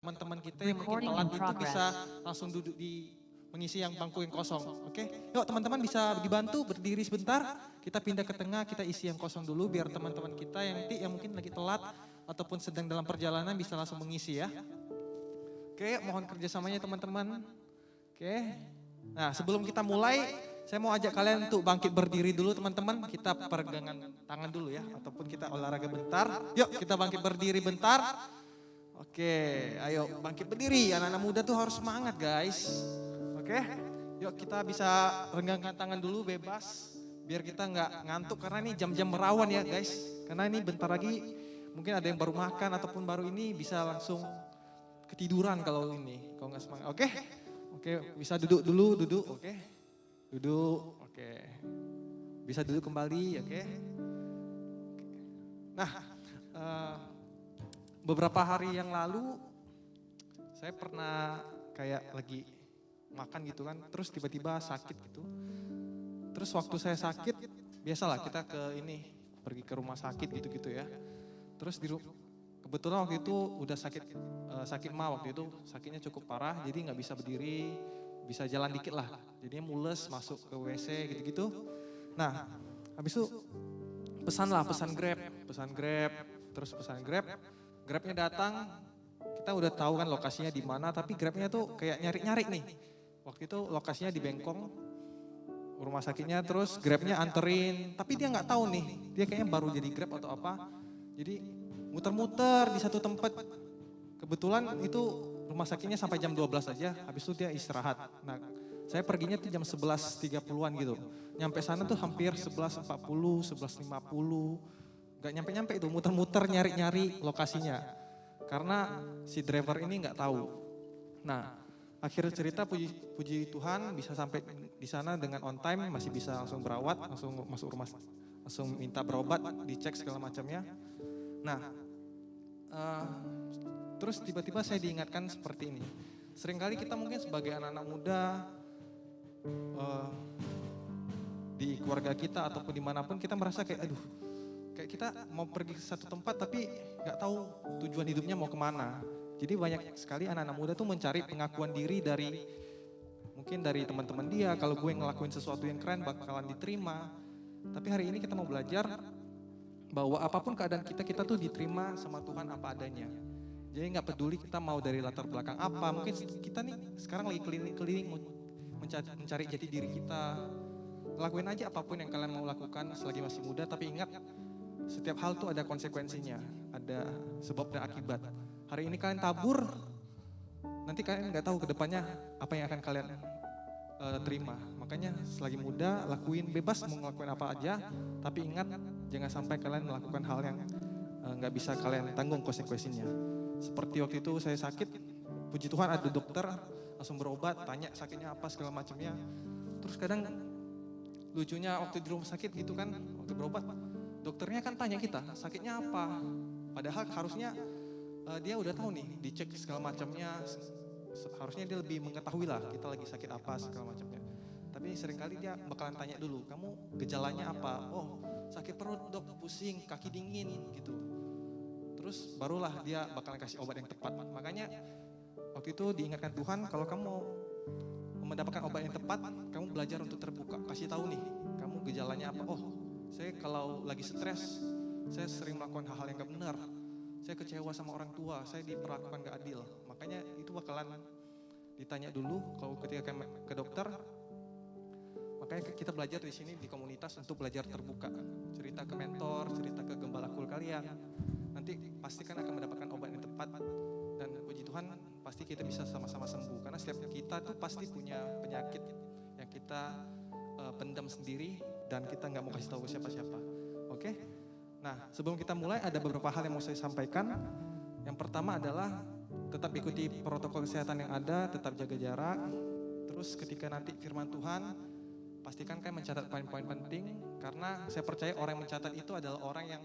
teman-teman kita yang mungkin telat itu bisa langsung duduk di mengisi yang bangku yang kosong. Oke, yuk teman-teman bisa dibantu berdiri sebentar. Kita pindah ke tengah, kita isi yang kosong dulu biar teman-teman kita yang mungkin lagi telat ataupun sedang dalam perjalanan bisa langsung mengisi ya. Oke, mohon kerjasamanya teman-teman. Oke, nah sebelum kita mulai, saya mau ajak kalian untuk bangkit berdiri dulu teman-teman. Kita peregangan tangan dulu ya, ataupun kita olahraga bentar. Yuk kita bangkit berdiri bentar. Oke, ayo bangkit berdiri. Anak-anak muda tuh harus semangat guys. Oke, yuk kita bisa renggangkan tangan dulu bebas. Biar kita nggak ngantuk karena ini jam-jam merawan ya guys. Karena ini bentar lagi mungkin ada yang baru makan ataupun baru ini bisa langsung ketiduran kalau nggak semangat. Oke, bisa duduk dulu, duduk. Oke, duduk. Oke, bisa duduk kembali. Oke. Nah, beberapa hari yang lalu saya pernah kayak lagi makan gitu kan, terus tiba-tiba sakit gitu. Terus waktu saya sakit, biasalah kita pergi ke rumah sakit gitu-gitu ya. Terus kebetulan waktu itu udah sakit mah waktu itu, sakitnya cukup parah, jadi nggak bisa berdiri, bisa jalan dikit lah. Jadinya mules, masuk ke WC gitu-gitu. Nah, habis itu pesan Grab, terus pesan Grab. Grabnya datang, kita udah tahu kan lokasinya di mana, tapi Grabnya tuh kayak nyari-nyari nih. Waktu itu lokasinya di Bengkong, rumah sakitnya, terus Grabnya anterin, tapi dia nggak tahu nih, dia kayaknya baru jadi Grab atau apa. Jadi muter-muter di satu tempat. Kebetulan itu rumah sakitnya sampai jam 12 aja, habis itu dia istirahat. Nah, saya perginya tuh jam 11.30-an gitu. Nyampe sana tuh hampir 11.40, 11.50. Gak nyampe-nyampe itu, muter-muter nyari-nyari lokasinya. Karena si driver ini nggak tahu. Nah, akhir cerita puji Tuhan bisa sampai di sana dengan on time, masih bisa langsung berawat, langsung masuk rumah, langsung minta berobat, dicek segala macamnya. Nah, terus tiba-tiba saya diingatkan seperti ini. Seringkali kita mungkin sebagai anak-anak muda di keluarga kita ataupun dimanapun kita merasa kayak kayak kita mau pergi ke satu tempat tapi nggak tahu tujuan hidupnya mau kemana. Jadi banyak sekali anak-anak muda tuh mencari pengakuan diri mungkin dari teman-teman dia. Kalau gue ngelakuin sesuatu yang keren bakalan diterima. Tapi hari ini kita mau belajar bahwa apapun keadaan kita tuh diterima sama Tuhan apa adanya. Jadi nggak peduli kita mau dari latar belakang apa. Mungkin kita nih sekarang lagi keliling-keliling mencari jati diri kita. Lakuin aja apapun yang kalian mau lakukan selagi masih muda. Tapi ingat, setiap hal tuh ada konsekuensinya, ada sebab dan akibat. Hari ini kalian tabur, nanti kalian nggak tahu kedepannya apa yang akan kalian terima. Makanya selagi muda lakuin bebas mau ngelakuin apa aja, tapi ingat jangan sampai kalian melakukan hal yang nggak bisa kalian tanggung konsekuensinya. Seperti waktu itu saya sakit, puji Tuhan ada dokter langsung berobat, tanya sakitnya apa segala macamnya. Terus kadang lucunya waktu di rumah sakit gitu kan, waktu berobat, dokternya kan tanya kita sakitnya apa. Padahal harusnya dia udah tahu nih, dicek segala macamnya, harusnya dia lebih mengetahui lah kita lagi sakit apa segala macamnya. Tapi seringkali dia bakalan tanya dulu, kamu gejalanya apa? Oh, sakit perut dok, pusing, kaki dingin gitu. Terus barulah dia bakalan kasih obat yang tepat. Makanya waktu itu diingatkan Tuhan, kalau kamu mau mendapatkan obat yang tepat, kamu belajar untuk terbuka. Kasih tahu nih, kamu gejalanya apa? Oh, saya kalau lagi stres, saya sering melakukan hal-hal yang gak benar. Saya kecewa sama orang tua, saya diperlakukan gak adil. Makanya itu bakalan ditanya dulu kalau ketika ke dokter. Makanya kita belajar di sini di komunitas untuk belajar terbuka. Cerita ke mentor, cerita ke gembala kul kalian. Nanti pastikan akan mendapatkan obat yang tepat. Dan puji Tuhan pasti kita bisa sama-sama sembuh. Karena setiap kita tuh pasti punya penyakit yang kita pendam sendiri dan kita gak mau kasih tahu ke siapa-siapa. Oke? Nah, sebelum kita mulai ada beberapa hal yang mau saya sampaikan. Yang pertama adalah tetap ikuti protokol kesehatan yang ada, tetap jaga jarak. Terus ketika nanti firman Tuhan, pastikan kalian mencatat poin-poin penting. Karena saya percaya orang yang mencatat itu adalah orang yang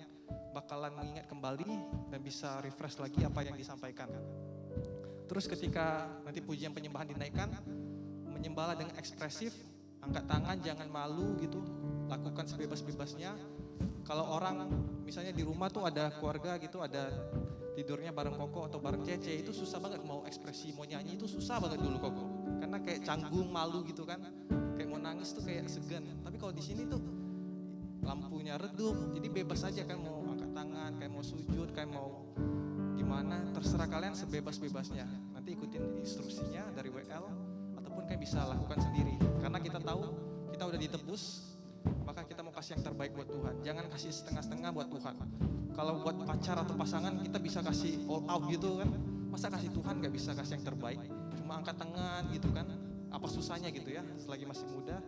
bakalan mengingat kembali dan bisa refresh lagi apa yang disampaikan. Terus ketika nanti pujian penyembahan dinaikkan, menyembahlah dengan ekspresif, angkat tangan, jangan malu gitu, lakukan sebebas-bebasnya. Kalau orang misalnya di rumah tuh ada keluarga gitu, ada tidurnya bareng Koko atau bareng Cece itu susah banget mau ekspresi, mau nyanyi itu susah banget dulu Koko. Karena kayak canggung, malu gitu kan. Kayak mau nangis tuh kayak segan. Tapi kalau di sini tuh lampunya redup, jadi bebas aja kan mau angkat tangan, kayak mau sujud, kayak mau gimana, terserah kalian sebebas-bebasnya. Nanti ikutin instruksinya dari WL ataupun kayak bisa lakukan sendiri. Karena kita tahu kita udah ditebus, maka kita mau kasih yang terbaik buat Tuhan. Jangan kasih setengah-setengah buat Tuhan. Kalau buat pacar atau pasangan kita bisa kasih all out gitu kan. Masa kasih Tuhan gak bisa kasih yang terbaik? Cuma angkat tangan gitu kan. Apa susahnya gitu ya, selagi masih muda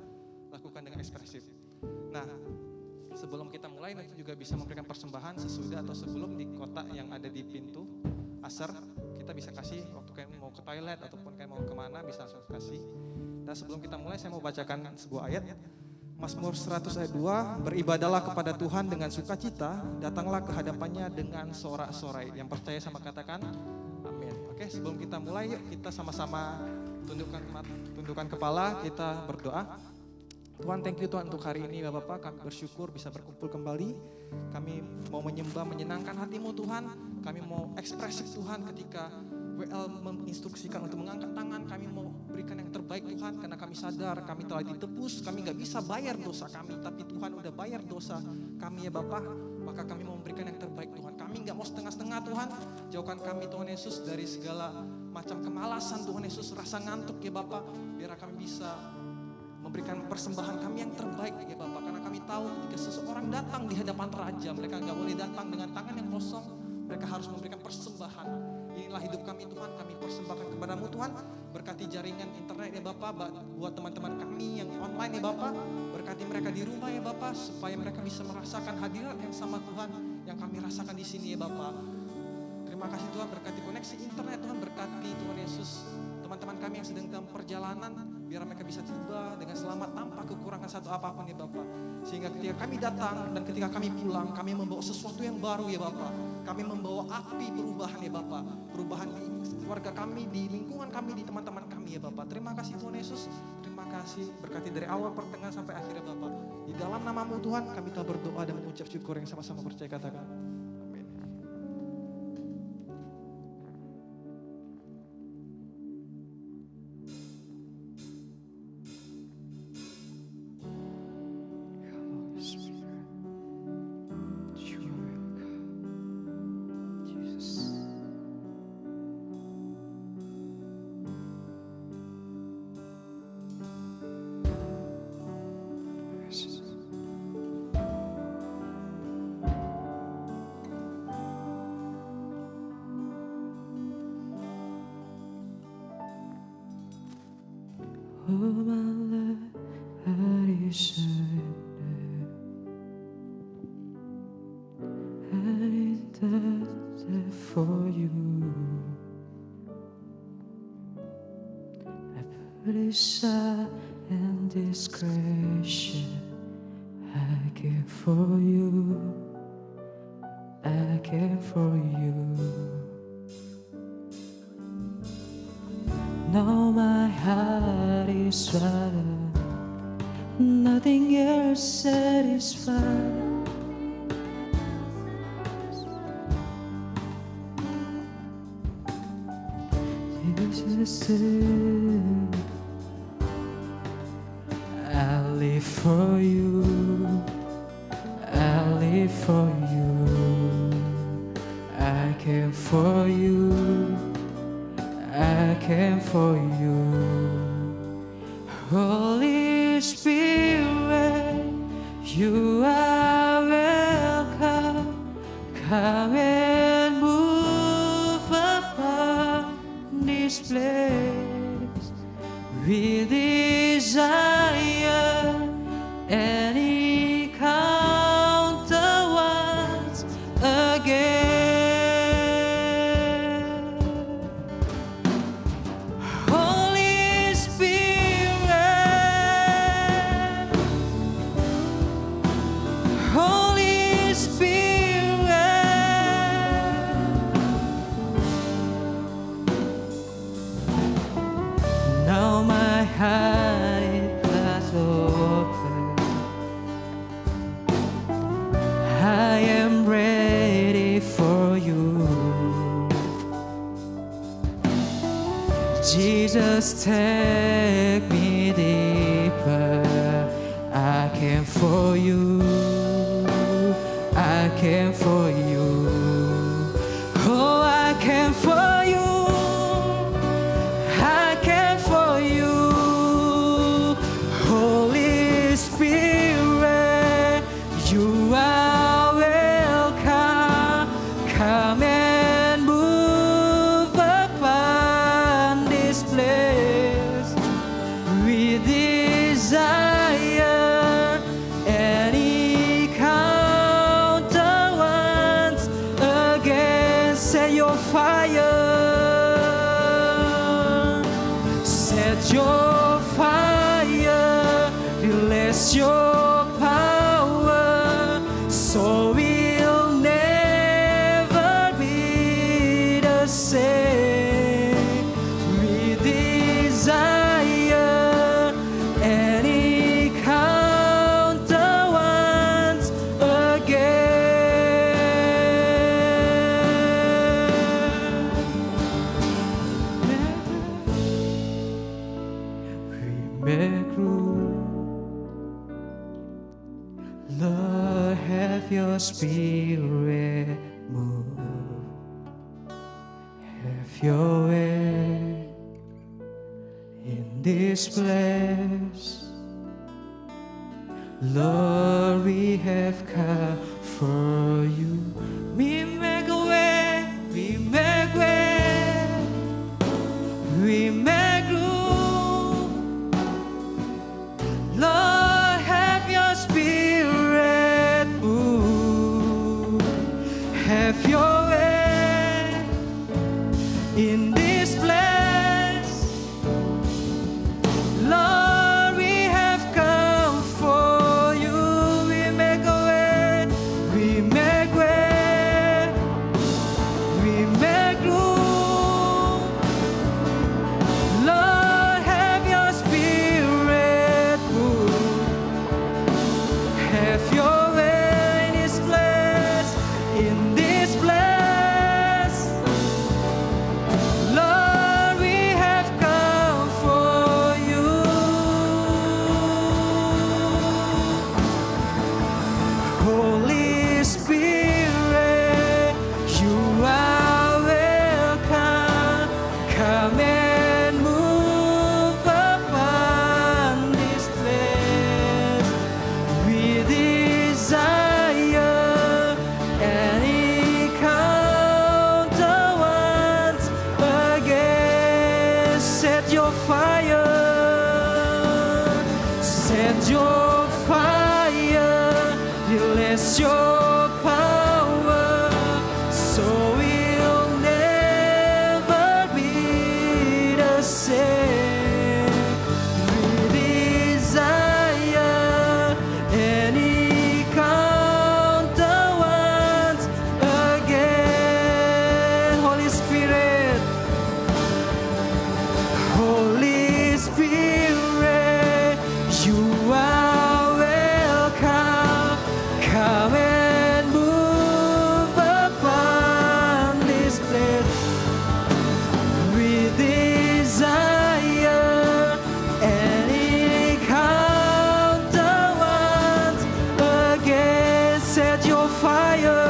lakukan dengan ekspresif. Nah, sebelum kita mulai nanti juga bisa memberikan persembahan sesudah atau sebelum di kotak yang ada di pintu asar. Kita bisa kasih waktu kayak mau ke toilet ataupun kayak mau kemana bisa langsung kasih. Dan sebelum kita mulai saya mau bacakan sebuah ayat. Mazmur 100 ayat 2, beribadalah kepada Tuhan dengan sukacita, datanglah ke hadapannya dengan sorak-sorai. Yang percaya sama katakan amin. Oke, sebelum kita mulai yuk kita sama-sama tundukkan kepala, kita berdoa. Tuhan, thank you Tuhan untuk hari ini Bapak, kami bersyukur bisa berkumpul kembali. Kami mau menyembah, menyenangkan hati-Mu Tuhan. Kami mau ekspresif Tuhan ketika WL menginstruksikan untuk mengangkat tangan. Kami mau berikan yang terbaik Tuhan, karena kami sadar kami telah ditebus. Kami gak bisa bayar dosa kami, tapi Tuhan udah bayar dosa kami ya Bapak. Maka kami mau memberikan yang terbaik Tuhan. Kami gak mau setengah-setengah Tuhan. Jauhkan kami Tuhan Yesus dari segala macam kemalasan Tuhan Yesus, rasa ngantuk ya Bapak. Biar kami bisa memberikan persembahan kami yang terbaik ya Bapak. Karena kami tahu ketika seseorang datang di hadapan Raja, mereka gak boleh datang dengan tangan yang kosong. Mereka harus memberikan persembahan. Inilah hidup kami Tuhan, kami persembahkan kepadamu Tuhan. Berkati jaringan internet ya Bapak, buat teman-teman kami yang online ya Bapak. Berkati mereka di rumah ya Bapak, supaya mereka bisa merasakan hadirat yang sama Tuhan yang kami rasakan di sini ya Bapak. Terima kasih Tuhan, berkati koneksi internet Tuhan, berkati Tuhan Yesus teman-teman kami yang sedang dalam perjalanan, biar mereka bisa tiba dengan selamat tanpa kekurangan satu apapun ya Bapak. Sehingga ketika kami datang dan ketika kami pulang, kami membawa sesuatu yang baru ya Bapak. Kami membawa api perubahan ya Bapak. Perubahan di keluarga kami, di lingkungan kami, di teman-teman kami ya Bapak. Terima kasih Tuhan Yesus. Terima kasih, berkati dari awal pertengahan sampai akhir ya Bapak. Di dalam nama-Mu Tuhan kami telah berdoa dan mengucap syukur yang sama-sama percaya katakan. Oh my life, I desire I died for you. I put aside indiscretion. I care for you. I care for you. Now my heart is right up, nothing else satisfies. Jesus, I live for you. I live for you. I care for you. I care for you. Holy Spirit, you are welcome. Come and move upon this place. We desire and encounter once again. Jesus, take me deeper. I came for you. I came for you. Oh, I came for you. I came for you. Holy Spirit, you are welcome. Come and move upon this place. We desire an encounter once again. Set your fire, set your fire, release your power, so we'll never be the same. We desire an encounter once again. We make room. Lord, have your spirit move. Have your way in this place. Lord, we have come for you. We make a way, we make way, we make room. Lord, have your spirit move. Have your way in this place. Lord, we have come for you. We make a way, we make way, we make room. Lord, have your spirit move. Have your way in this place, in this place. Lord, we have come for you. Holy Spirit, you are welcome. Come and move upon this place. We desire an encounter once again. Set your fire, set your fire, release your power, so we'll never be the same. We desire an encounter once again. Holy Spirit, Holy Spirit, you are welcome. Come and move upon this place. We desire an encounter once again. Set your fire,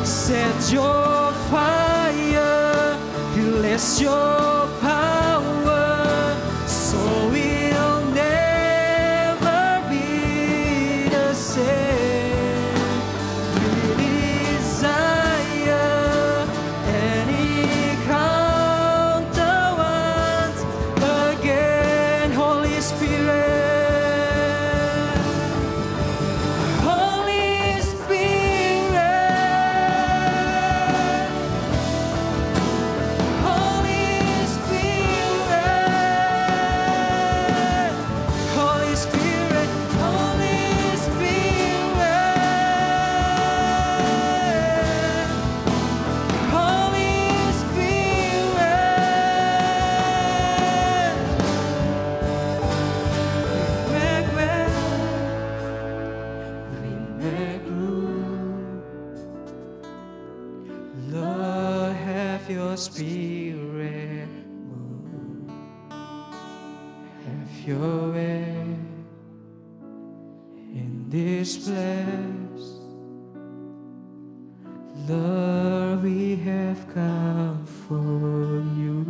set your fire, release your power, so we'll never be the same. We desire an encounter once again. Holy Spirit, Holy Spirit, Holy your spirit move. Have your way in this place. Lord, we have come for you.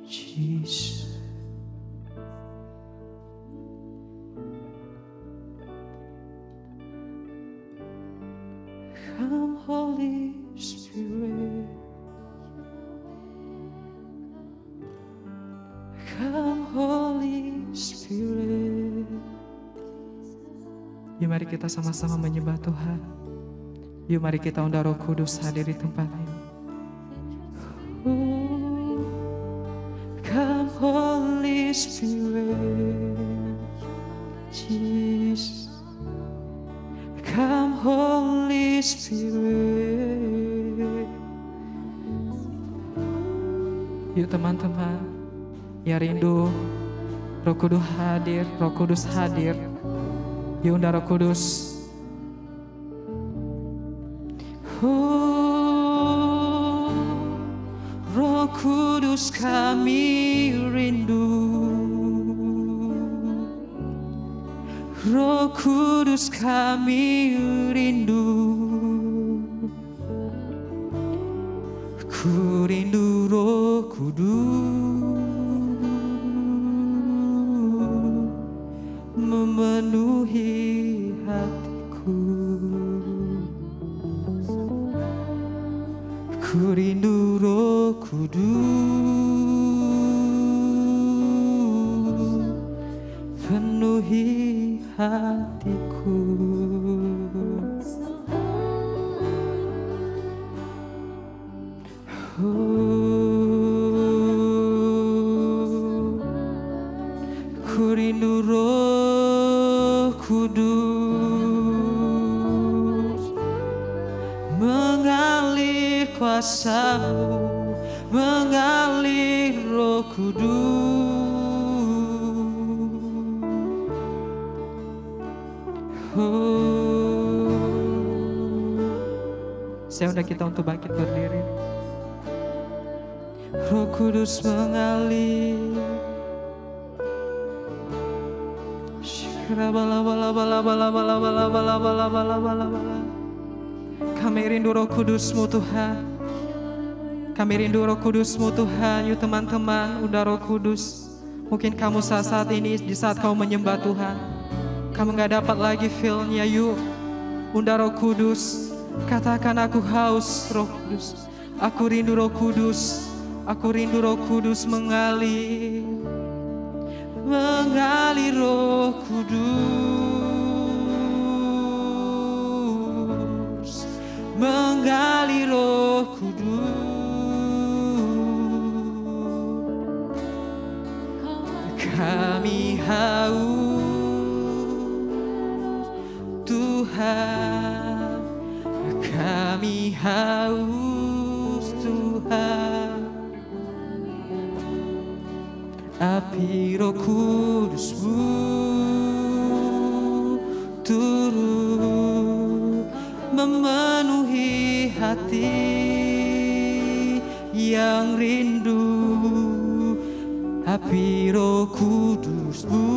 Jesus. Come, Holy Spirit. Come, Holy Spirit. Yuk mari kita sama-sama menyembah Tuhan. Yuk mari kita undang Roh Kudus hadir di tempat ini. Oh, come, Holy Spirit. Jesus. Come, Holy Spirit. Yuk teman-teman yang rindu Roh Kudus hadir, Roh Kudus hadir. Yuk undang Roh Kudus. Oh, Roh Kudus kami rindu. Roh Kudus kami rindu. Ku rindu Roh Kudus memenuhi hatiku. Ku rindu Roh Kudus penuhi hatiku. Ku rindu Roh Kudus mengalir kuasa-Mu, mengalir Roh Kudus. Saya undang kita untuk bangkit berdiri. Roh Kudus mengalir. Kami rindu Roh Kudus-Mu Tuhan. Kami rindu Roh Kudus-Mu Tuhan. Yuk teman-teman, undang Roh Kudus. Mungkin kamu saat ini, di saat kamu menyembah Tuhan, kamu gak dapat lagi feel-nya. Yuk undang Roh Kudus. Katakan, aku haus Roh Kudus. Aku rindu Roh Kudus. Aku rindu Roh Kudus mengalir. Mengalir Roh Kudus. Mengalir Roh Kudus. Kami haus Tuhan. Kami haus Tuhan. Api Roh Kudus-Mu turun memenuhi hati yang rindu. Api Roh Kudus-Mu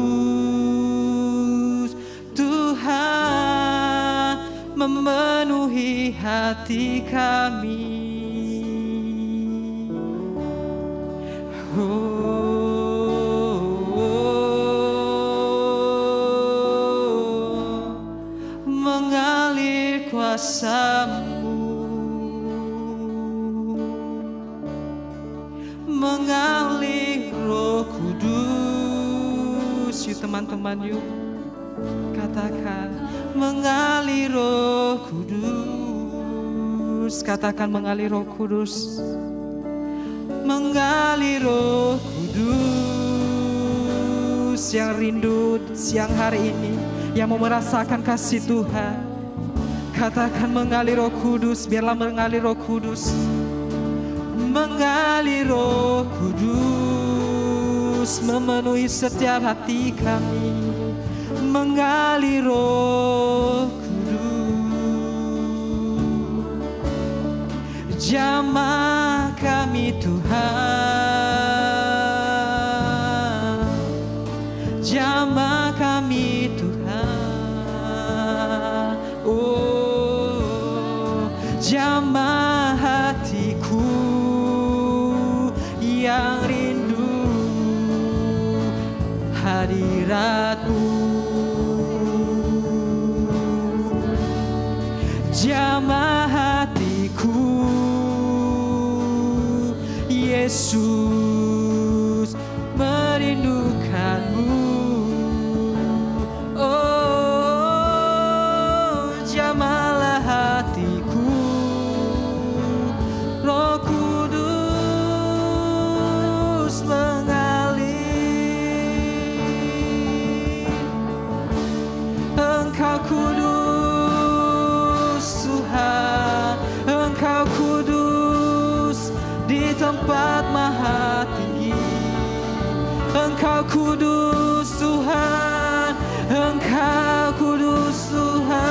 Tuhan memenuhi hati kami. Mengalir kuasa-Mu, mengalir Roh Kudus. Yuk teman-teman, yuk katakan, mengalir Roh Kudus. Katakan, mengalir Roh Kudus. Mengalir Roh Kudus. Yang rindu siang hari ini, yang mau merasakan kasih Tuhan, katakan, mengalir Roh Kudus. Biarlah mengalir Roh Kudus. Mengalir Roh Kudus memenuhi setiap hati kami. Mengalir Roh Kudus. jamah hatiku. Yesus, merindukanmu. Oh, jamahlah hatiku. Roh Kudus mengalir. Engkau kudus Tuhan, Engkau kudus di tempat maha tinggi. Engkau kudus Tuhan, Engkau kudus Tuhan.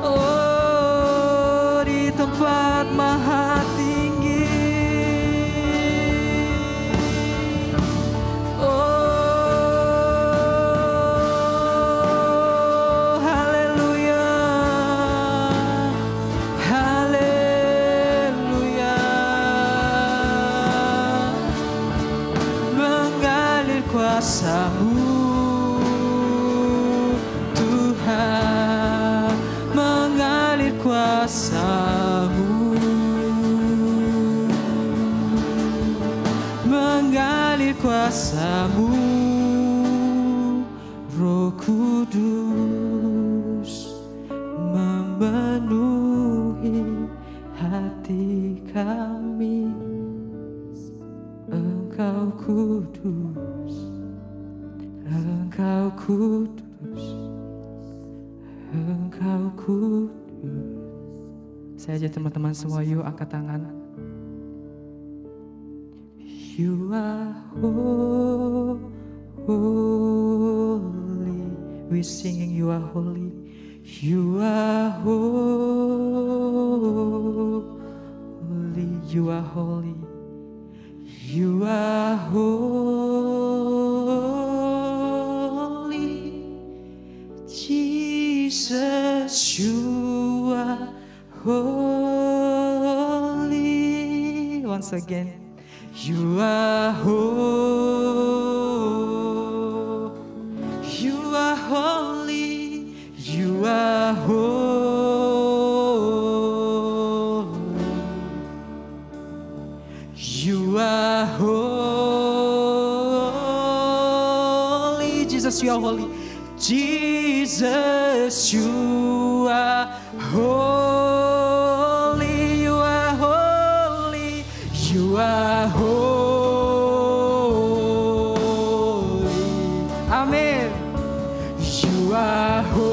Oh, di tempat maha tinggi. Oh, haleluya, haleluya. Mengalir kuasa-Mu Tuhan, mengalir kuasa-Mu, mengalir kuasa-Mu. Roh Kudus memenuhi hati kami. Engkau kudus, Engkau kudus, Engkau kudus. Saya ajak teman-teman semua, yuk angkat tangan. You are holy. We singing you are holy. You are holy. You are holy. You are holy. Jesus, you are holy. Once again. You are holy. You are holy. You are holy. You are holy. Jesus, you are holy. Jesus, you are holy. You are holy. You are holy. Amen. You are holy.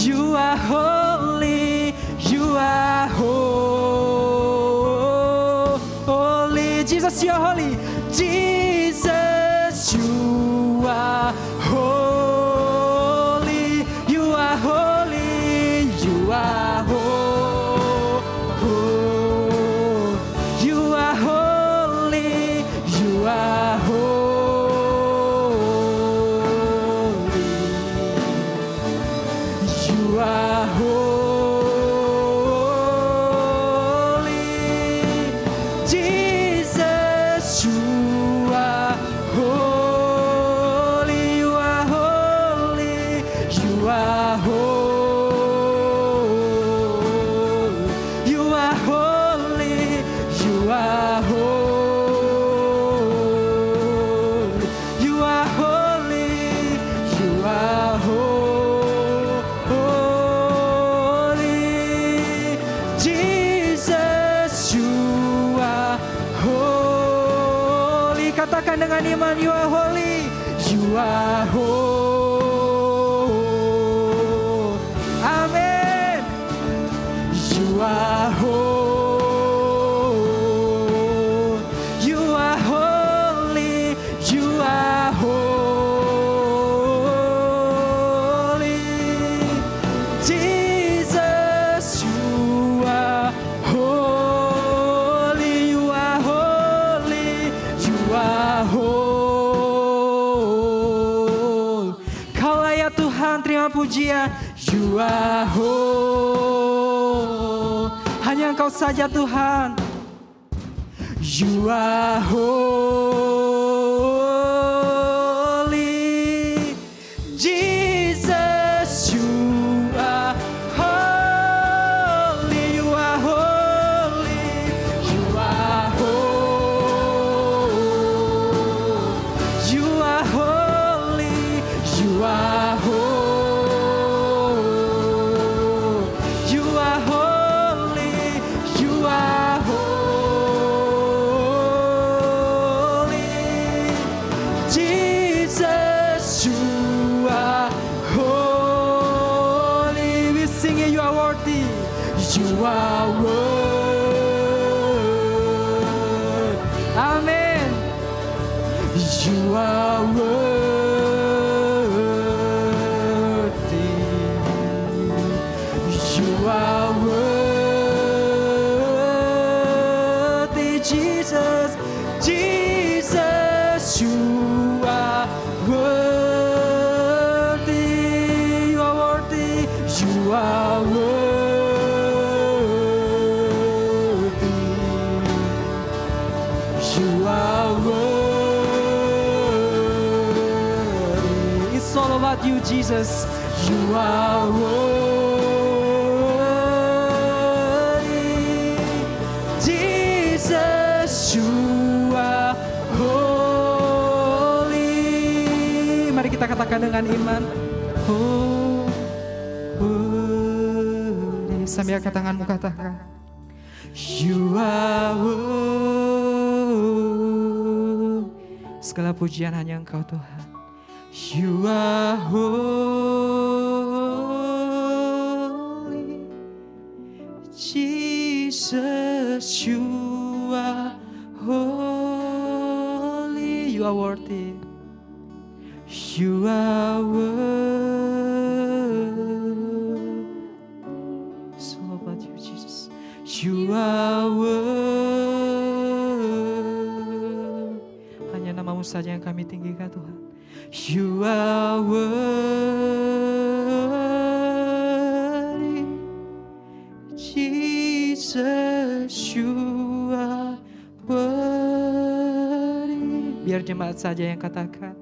You are holy. You are holy. Jesus, you are holy. Jesus, you are holy. You are holy. You are holy. You are holy. You are holy. You are holy. Jesus, you are holy. You are holy. You are holy. You are holy. You are holy. You are holy. You are holy. Jesus, you are holy. Katakan dengan iman, you are holy. You are holy. Amen. You are holy. You are holy. You are holy. Jesus, you are holy. You are holy. You are holy. Kaulah ya Tuhan, terima pujian. You are holy. Hanya Engkau saja Tuhan. You are holy. Jesus. worthy. You are worthy. Amen. You are worthy. You are worthy, Jesus. Jesus, you are worthy. You are worthy. You are worthy. You are worthy. It's all about you, Jesus. You are worthy. Jesus, you are holy. Mari kita katakan dengan iman. Oh, holy. Sambil angkat tanganmu katakan. You are holy. Segala pujian hanya Engkau Tuhan. You are holy. Jesus, you are holy. You are worthy. You are worthy. So about you, Jesus. You are worthy. Hanya namamu saja yang kami tinggikan Tuhan. You are worthy. Jesus, you are worthy. Biar jemaat saja yang katakan.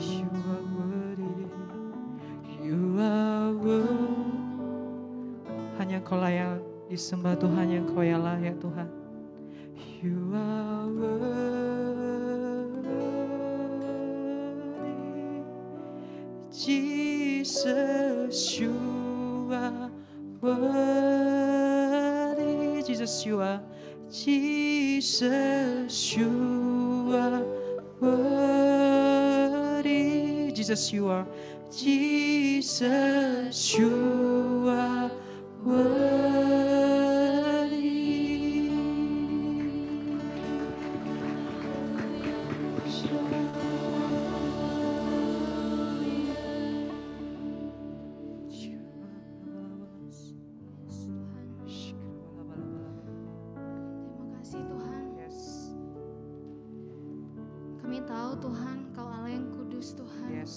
You are worthy. You are worthy. Hanya Engkau layak disembah Tuhan, yang Engkau yang layak Tuhan. You are worthy. Jesus, you are worthy. Jesus, you are. Jesus, you are worthy. Jesus, you are. Jesus, you are worthy. Tuhan, Kau Allah yang kudus Tuhan. Yes.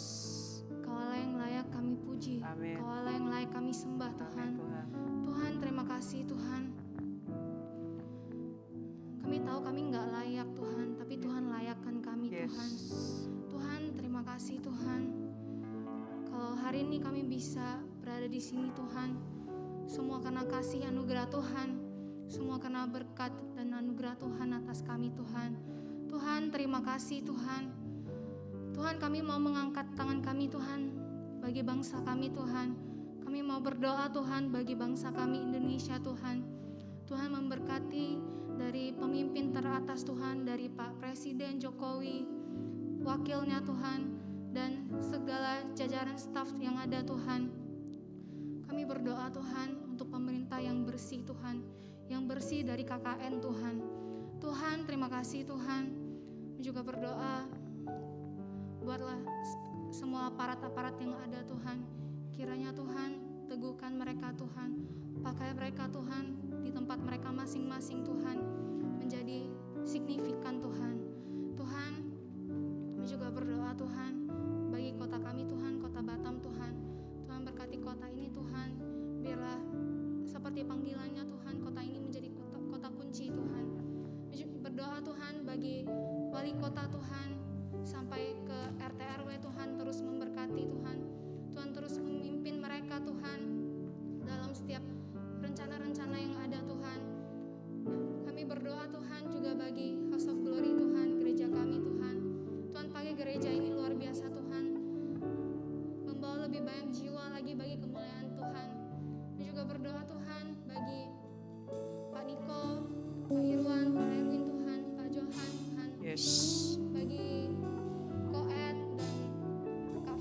Kau Allah yang layak kami puji. Amin. Kau Allah yang layak kami sembah Tuhan. Tuhan. Tuhan, terima kasih Tuhan. Kami tahu kami nggak layak Tuhan, tapi Tuhan layakkan kami Tuhan. Tuhan, terima kasih Tuhan. Kalau hari ini kami bisa berada di sini Tuhan, semua karena kasih anugerah Tuhan, semua karena berkat dan anugerah Tuhan atas kami Tuhan. Tuhan, terima kasih Tuhan. Tuhan, kami mau mengangkat tangan kami Tuhan bagi bangsa kami Tuhan. Kami mau berdoa Tuhan bagi bangsa kami Indonesia Tuhan. Tuhan memberkati dari pemimpin teratas Tuhan, dari Pak Presiden Jokowi, wakilnya Tuhan, dan segala jajaran staf yang ada Tuhan. Kami berdoa Tuhan untuk pemerintah yang bersih Tuhan, yang bersih dari KKN Tuhan. Tuhan, terima kasih Tuhan. Juga berdoa, buatlah semua aparat-aparat yang ada Tuhan. Kiranya Tuhan, teguhkan mereka Tuhan. Pakai mereka Tuhan di tempat mereka masing-masing Tuhan. Menjadi signifikan Tuhan. Tuhan, kami juga berdoa Tuhan bagi kota kami Tuhan, kota Batam Tuhan. Tuhan berkati kota ini Tuhan. Biarlah seperti panggilannya Tuhan, kota ini menjadi kota kunci Tuhan. Berdoa Tuhan bagi wali kota Tuhan, sampai ke RT RW Tuhan, terus memberkati Tuhan. Tuhan terus memimpin mereka Tuhan dalam setiap rencana-rencana yang ada Tuhan. Kami berdoa Tuhan juga bagi House of Glory Tuhan, gereja kami Tuhan. Tuhan pakai gereja ini luar biasa Tuhan, membawa lebih banyak jiwa lagi bagi kemuliaan Tuhan. Kami juga berdoa Tuhan bagi Pak Niko, Pak Irwan, Pak Erwin Tuhan, Pak Johan Tuhan. Yes. Bagi Koen dan Kak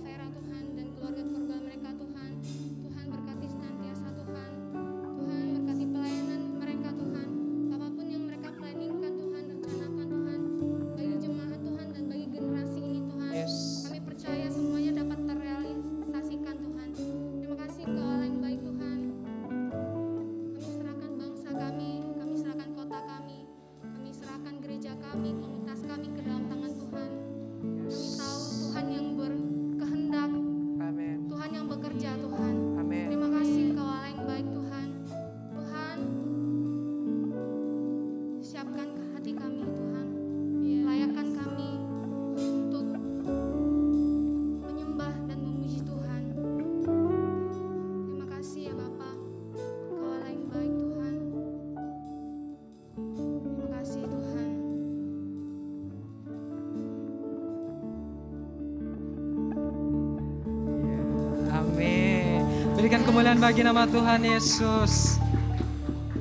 kemuliaan bagi nama Tuhan Yesus.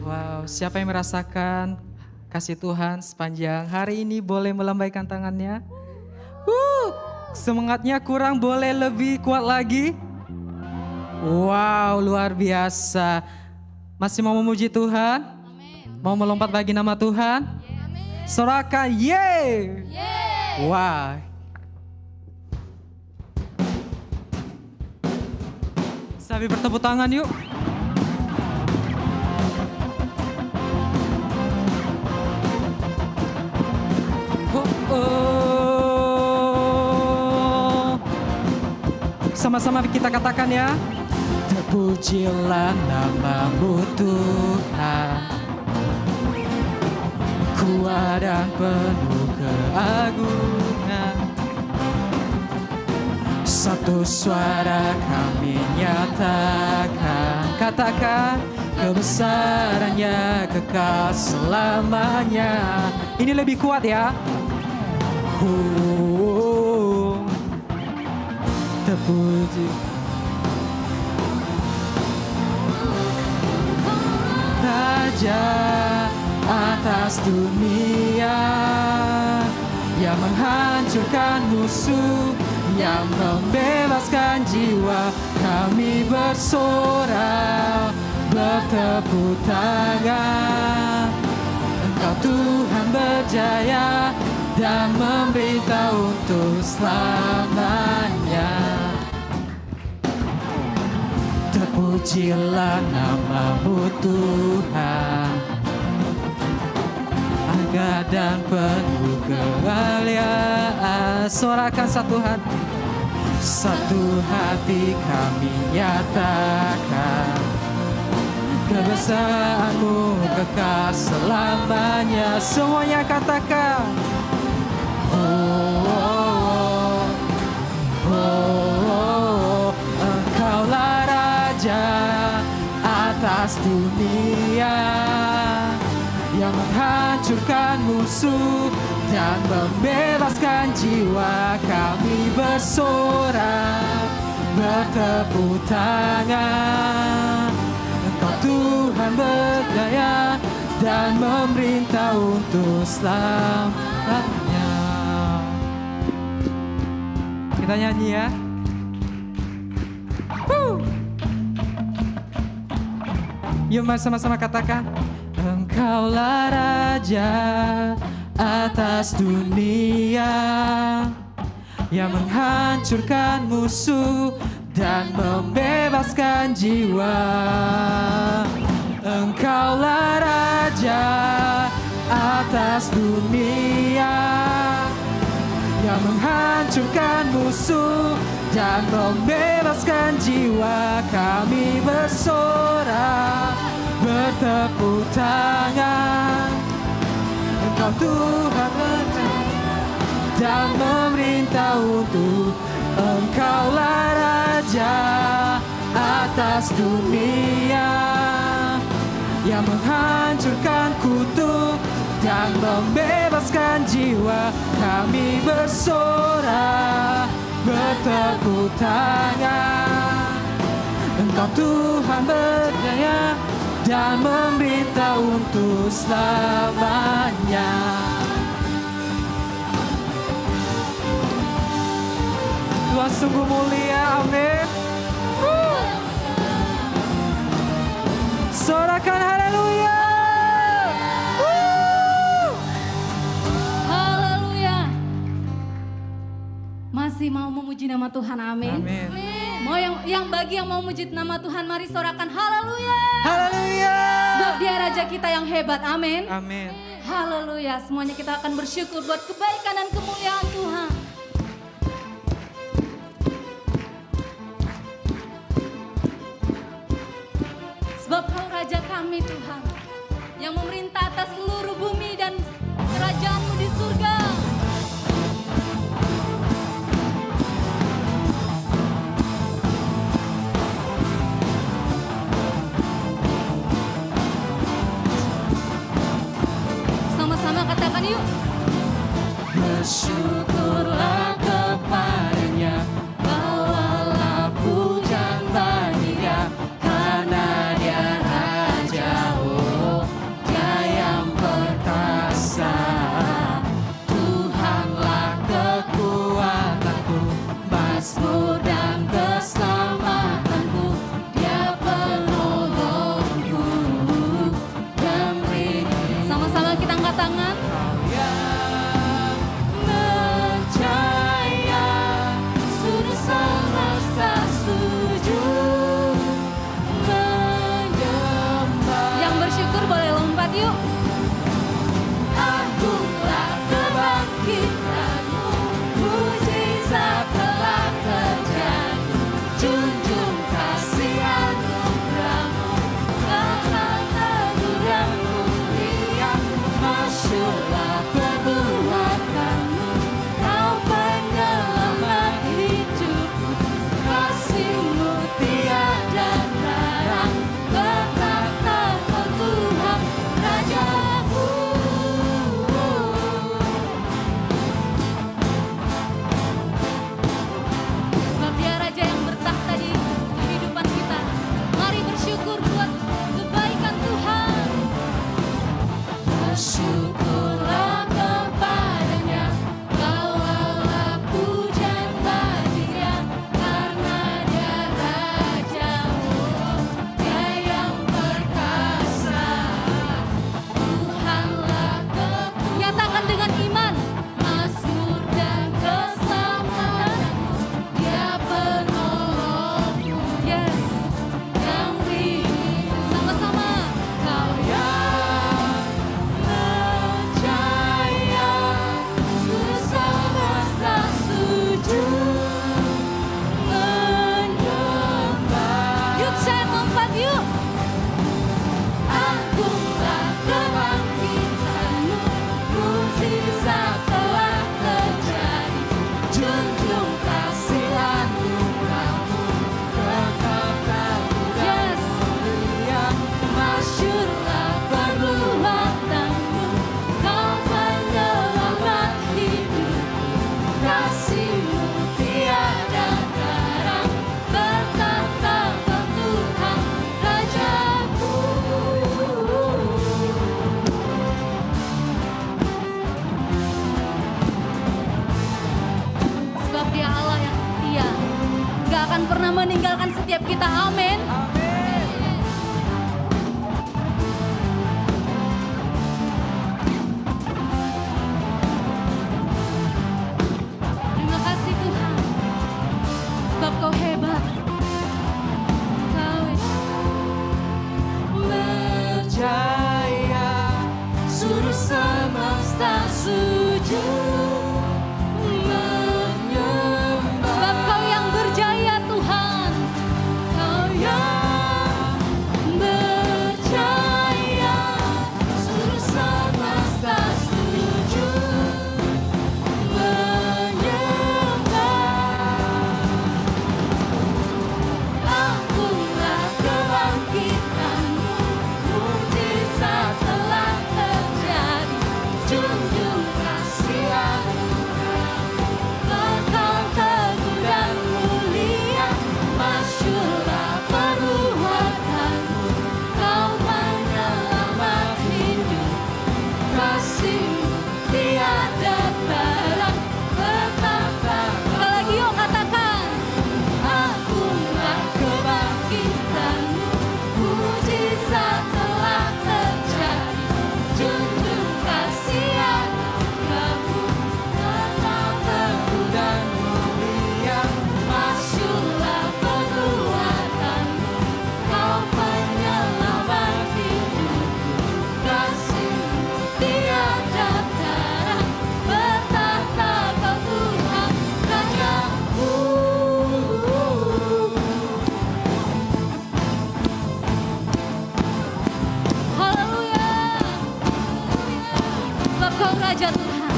Wow, siapa yang merasakan kasih Tuhan sepanjang hari ini boleh melambaikan tangannya? Semangatnya kurang, boleh lebih kuat lagi? Wow, luar biasa. Masih mau memuji Tuhan? Mau melompat bagi nama Tuhan? Sorakan, yeay! Wah. Sambil bertepuk tangan yuk. Sama-sama kita katakan ya. Terpujilah nama-Mu Tuhan, kuat dan penuh keagungan. Satu suara kami nyatakan, katakan kebesarannya kekal selamanya. Ini lebih kuat ya. Terpuji Raja atas dunia, yang menghancurkan musuh, yang membebaskan jiwa. Kami bersorak, bertepuk tangan. Engkau Tuhan berjaya dan memerintah untuk selamanya. Terpujilah nama-Mu Tuhan, agar dan penuh kemuliaan. Sorakan satu hati, satu hati kami nyatakan, kebesaran-Mu kekal selamanya. Semuanya katakan. Engkaulah Raja atas dunia, yang menghancurkan musuh dan membebaskan jiwa. Kami bersorak, bertepuk tangan. Engkau Tuhan berdaya dan memerintah untuk selamanya. Kita nyanyi ya. Yuk sama-sama katakan. Engkaulah Raja atas dunia, yang menghancurkan musuh dan membebaskan jiwa. Engkaulah Raja atas dunia, yang menghancurkan musuh dan membebaskan jiwa. Kami bersorak, bertepuk tangan. Engkau Tuhan berdaya dan memerintah untuk. Engkaulah Raja atas dunia, yang menghancurkan kutuk dan membebaskan jiwa. Kami bersorak, bertepuk tangan. Engkau Tuhan berdaya dan memerintah untuk selamanya. Tuhan sungguh mulia, amin. Sorakan haleluya. Haleluya. Masih mau memuji nama Tuhan, amin. Amin. Mau yang bagi yang mau memuji nama Tuhan, mari sorakan haleluya. Haleluya. Sebab Dia Raja kita yang hebat, amin. Amin. Haleluya. Semuanya kita akan bersyukur buat kebaikan dan kemuliaan Tuhan. Sebab Kau Raja kami Tuhan, yang memerintah atas seluruh bumi dan kerajaan-Mu di surga. Sama-sama katakan yuk. Bersyukurlah kepadanya, bawalah pujian bagi Dia. pernah meninggalkan setiap kita. Amin. Terima kasih Tuhan, sebab Kau hebat. Percaya seluruh semesta sujud menyembah. Sebab Kau yang berjaya Tuhan. Kau yang berjaya seluruh semesta sujud menyembah. Akulah kebangkitan-Mu, mujizat telah terjadi. Junjung kasih anugerah, Engkau teguh dan mulia. Masyurlah perbuatanmu, Kau penyelamat hidup. Kasih-Mu tiada tara, betapa. Sekali lagi yuk katakan. Akulah kebangkitan-Mu, mujizat telah terjadi. Junjung kasih anugerah-Mu, Engkau teguh dan mulia. Masyurlah perbuatanmu, Kau penyelamat hidupku. Kasih-Mu tiada tara, bertahta Kau Tuhan rajaku. Haleluya. Sebab Kau Raja Tuhan,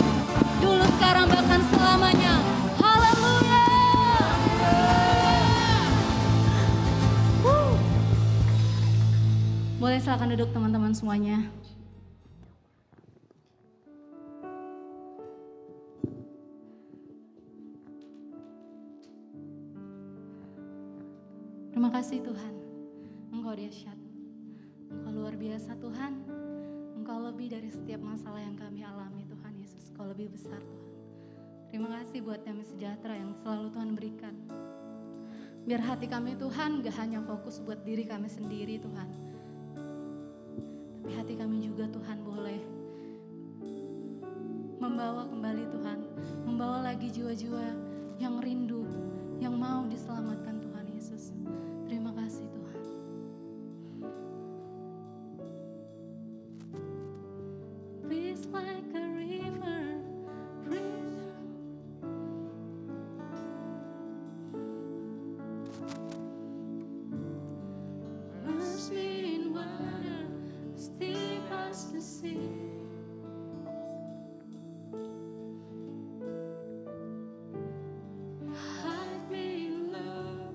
dulu, sekarang, bahkan selamanya. Haleluya. Boleh silakan duduk teman-teman semuanya. Terima kasih Tuhan, Engkau dahsyat, Engkau luar biasa Tuhan. Engkau lebih dari setiap masalah yang kami alami Tuhan Yesus. Engkau lebih besar Tuhan. Terima kasih buat damai sejahtera yang selalu Tuhan berikan. Biar hati kami Tuhan gak hanya fokus buat diri kami sendiri Tuhan, tapi hati kami juga Tuhan boleh membawa kembali Tuhan, membawa lagi jiwa-jiwa yang rindu, yang mau diselamatkan Tuhan Yesus. Terima kasih Tuhan. Peace like a river, immerse me in water as deep as the sea. Hide me in love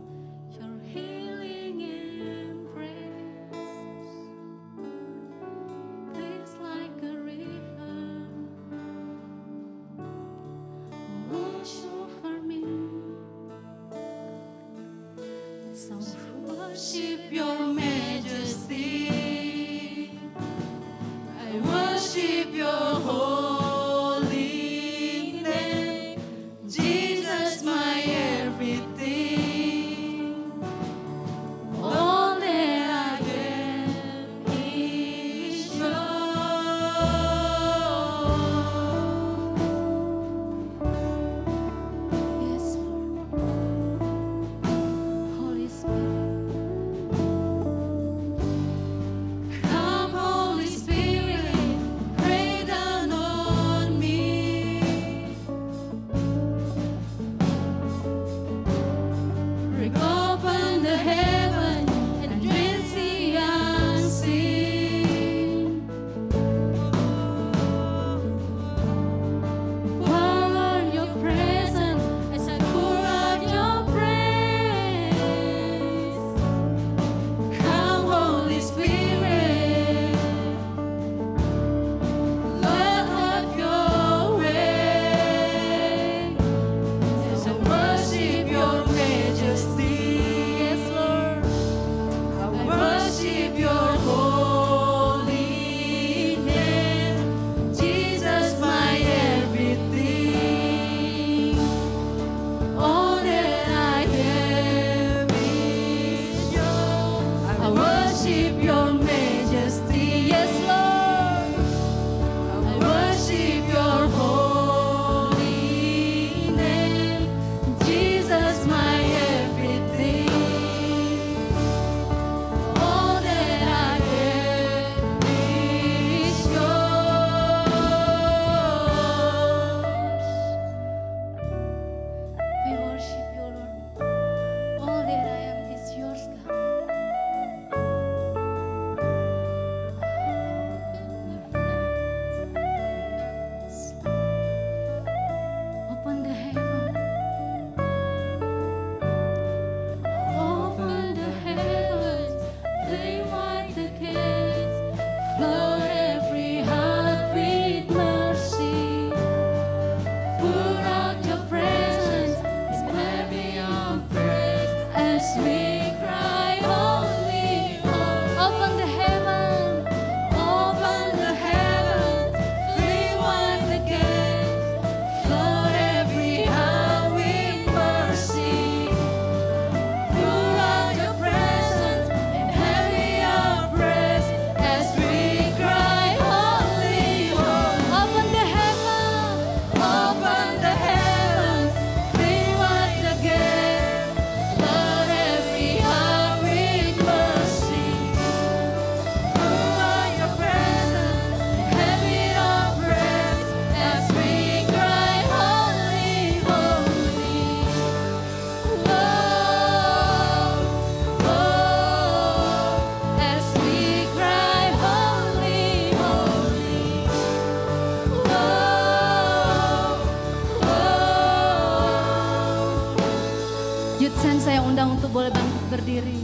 Youth Sense saya undang untuk boleh bangkit berdiri.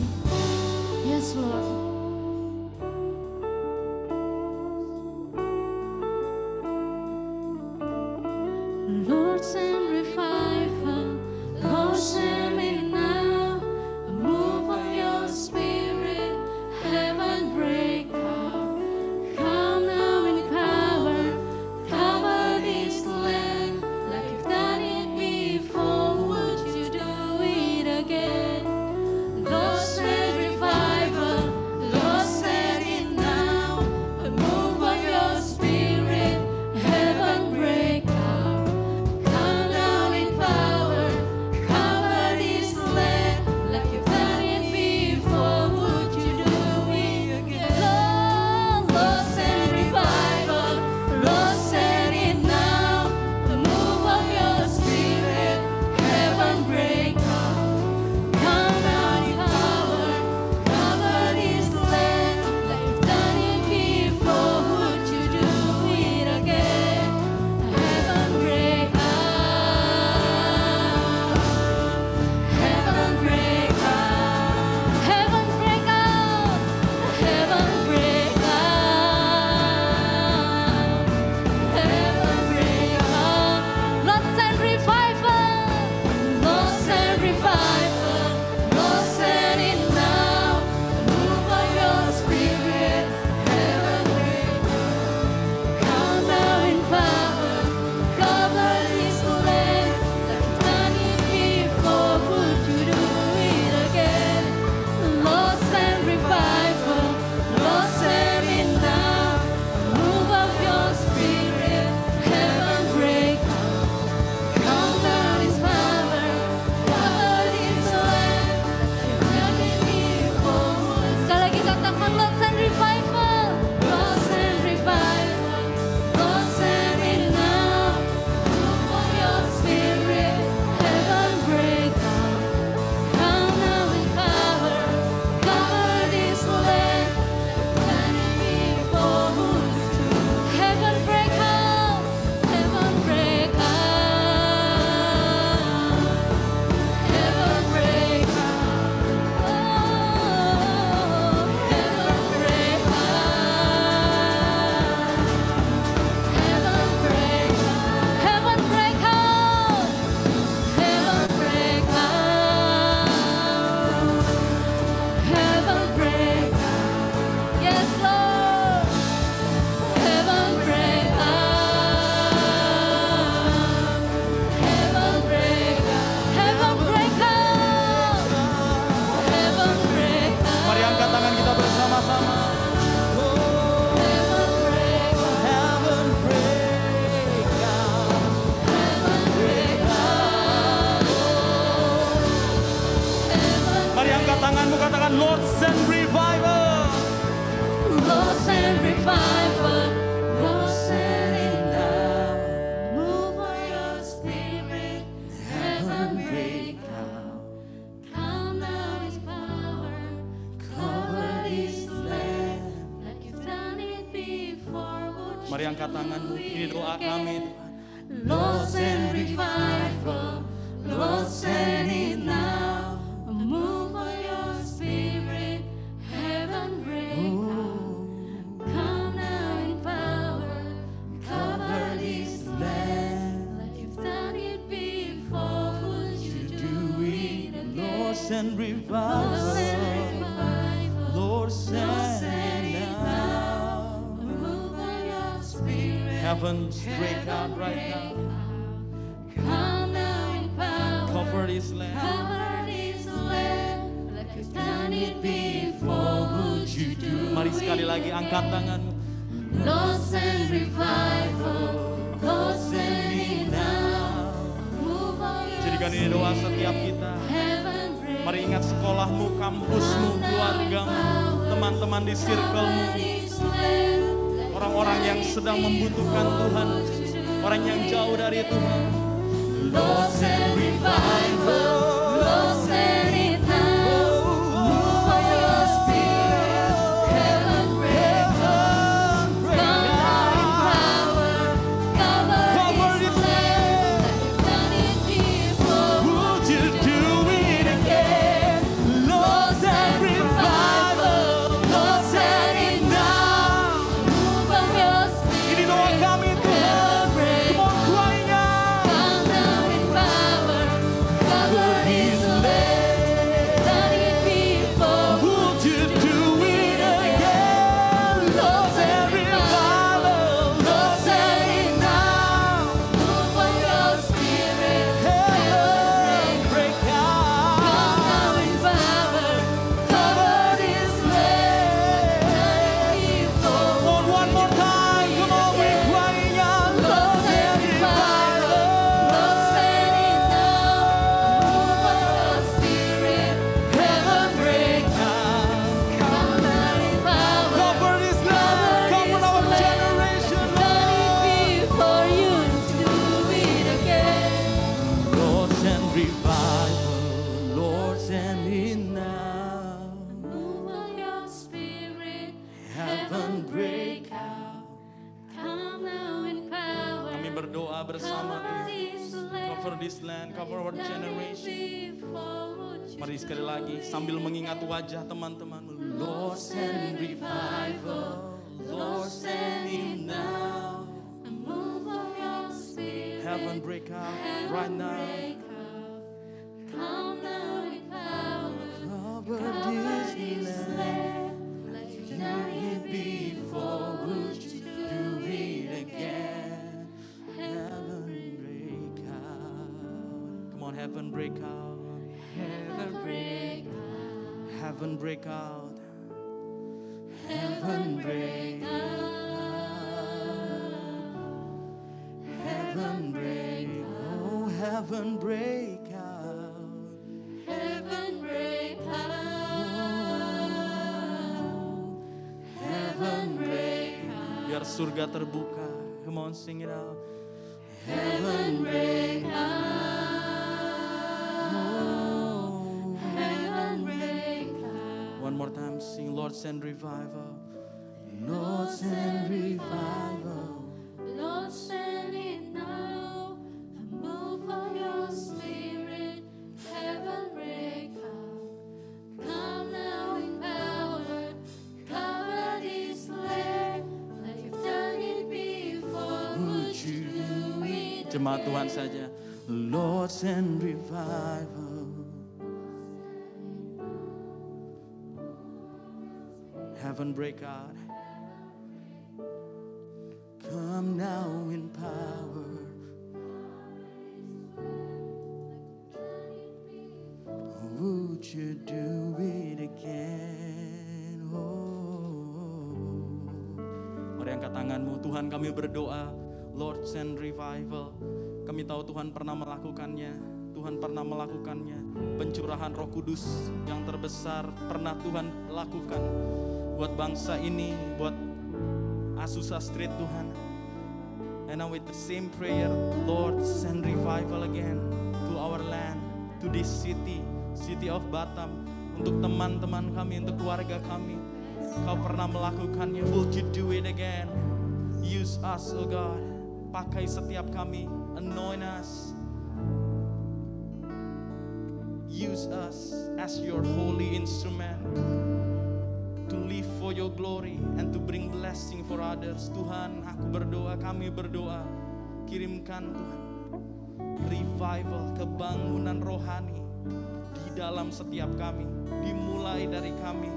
Yes Lord. Lord send revival, Lord send me now, a move of your spirit, heaven break out. Come now in power, cover this land, like you've done it before, would you do it again? Lord send revival, Lord send it now, a move of your spirit, heaven break out. Come now in power, cover this land, like you've done it before, would you do it again? Lord send revival, Lord send it now, the move of your spirit, heaven break out. Come now in power, cover this land, like you've done it before, would you do it again? Heaven break out, heaven break out, heaven break out, heaven break out, heaven break out. Lord send revival, Lord send revival, Lord send it now, move of your spirit, heaven break out. Come now in power, cover this land, like you've done it before, would you do it again? Lord send revival, Lord send it now, move of your spirit, heaven break out. Come down His power, cover this land, like you've done it before. Sekali lagi katakan Lord send revival, Lord send revival, Lord send it now, move of your spirit, heaven break out. Come now in power, cover this land, like you've done it before. Heaven break out, heaven break out, heaven break out, oh, heaven break out, heaven break out, heaven break out, heaven break out, heaven break out, yes Lord, heaven break out, heaven break out, heaven break out, heaven break out. Mari angkat tangan kita bersama-sama. Heaven break out, Heaven break out. heaven break out, heaven. Mari angkat tanganmu, katakan Lord send revival. Lord send revival, Lord send it now, move of your spirit, heaven break out. Come now His power, cover this land, like you've done it before. Would you Mari angkat tanganmu, do ini it doa again? kami. Lord send revival, Lord send it now, a move of your spirit, heaven break out. Come now in power, cover this land, like you've done it before, would you do it again? Lord send Lord revival, send revival, Lord Lord send send it it now. now, a move of your spirit, Heavens break out right now. come now in power, Cover this land. cover this land, like you've done it before, would you do Mari sekali it lagi angkat again? tanganmu. Lord send revival, Lord send it now, move of your Jadikan ini doa setiap kita. heaven break. Mari ingat sekolahmu, kampusmu, keluargamu, teman-teman di circlemu, orang-orang yang sedang membutuhkan Tuhan, orang yang jauh dari Tuhan. Lord send revival, Lord send it now, move of your spirit, heaven break out, come now in power, cover this land, like you've done it before. Would you do it again? Cover this land, cover our generation. Mari sekali lagi sambil mengingat wajah teman-teman. Lord send revival, Lord send him now. Heaven break out right now. Come now in power, Cover this land. like you've done it Before would you do it again? Heaven break out. Come on, heaven break out. Heaven break out, Heaven break out. heaven break out, Heaven break. Oh, heaven break out. heaven break out, heaven break out, Biar surga terbuka. Come on, sing it out. heaven break out, Oh. heaven break out. One more time, sing, Lord send revival. Lord send revival. Lord, send it now, a move of your spirit, heaven break out. Come now in power, cover this land, like you've done it before. Would you do it Jemaat Tuhan saja. Lord send revival. Heaven break out. Come now in power. Would you do it again? Oh. Mari angkat tanganmu. Tuhan, kami berdoa. Lord send revival. Kami tahu Tuhan pernah melakukannya. Tuhan pernah melakukannya. Pencurahan Roh Kudus yang terbesar pernah Tuhan lakukan buat bangsa ini, buat Azusa Street Tuhan. And now with the same prayer, Lord send revival again to our land, to this city, city of Batam. Untuk teman-teman kami, untuk keluarga kami. Kau pernah melakukannya, would you do it again? Use us, oh God. Pakai setiap kami, anoint us. Use us as your holy instrument to live for your glory and to bring blessing for others. Tuhan, aku berdoa, kami berdoa, kirimkan Tuhan revival, kebangunan rohani di dalam setiap kami, dimulai dari kami.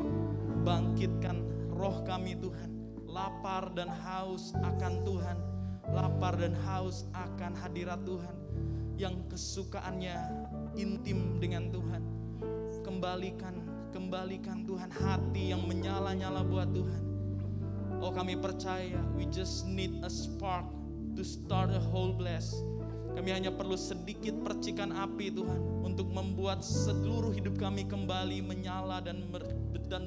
Bangkitkan roh kami Tuhan, lapar dan haus akan Tuhan, lapar dan haus akan hadirat Tuhan, yang kesukaannya intim dengan Tuhan. Kembalikan Tuhan hati yang menyala-nyala buat Tuhan. Oh, kami percaya we just need a spark to start a whole blast. Kami hanya perlu sedikit percikan api Tuhan untuk membuat seluruh hidup kami kembali menyala dan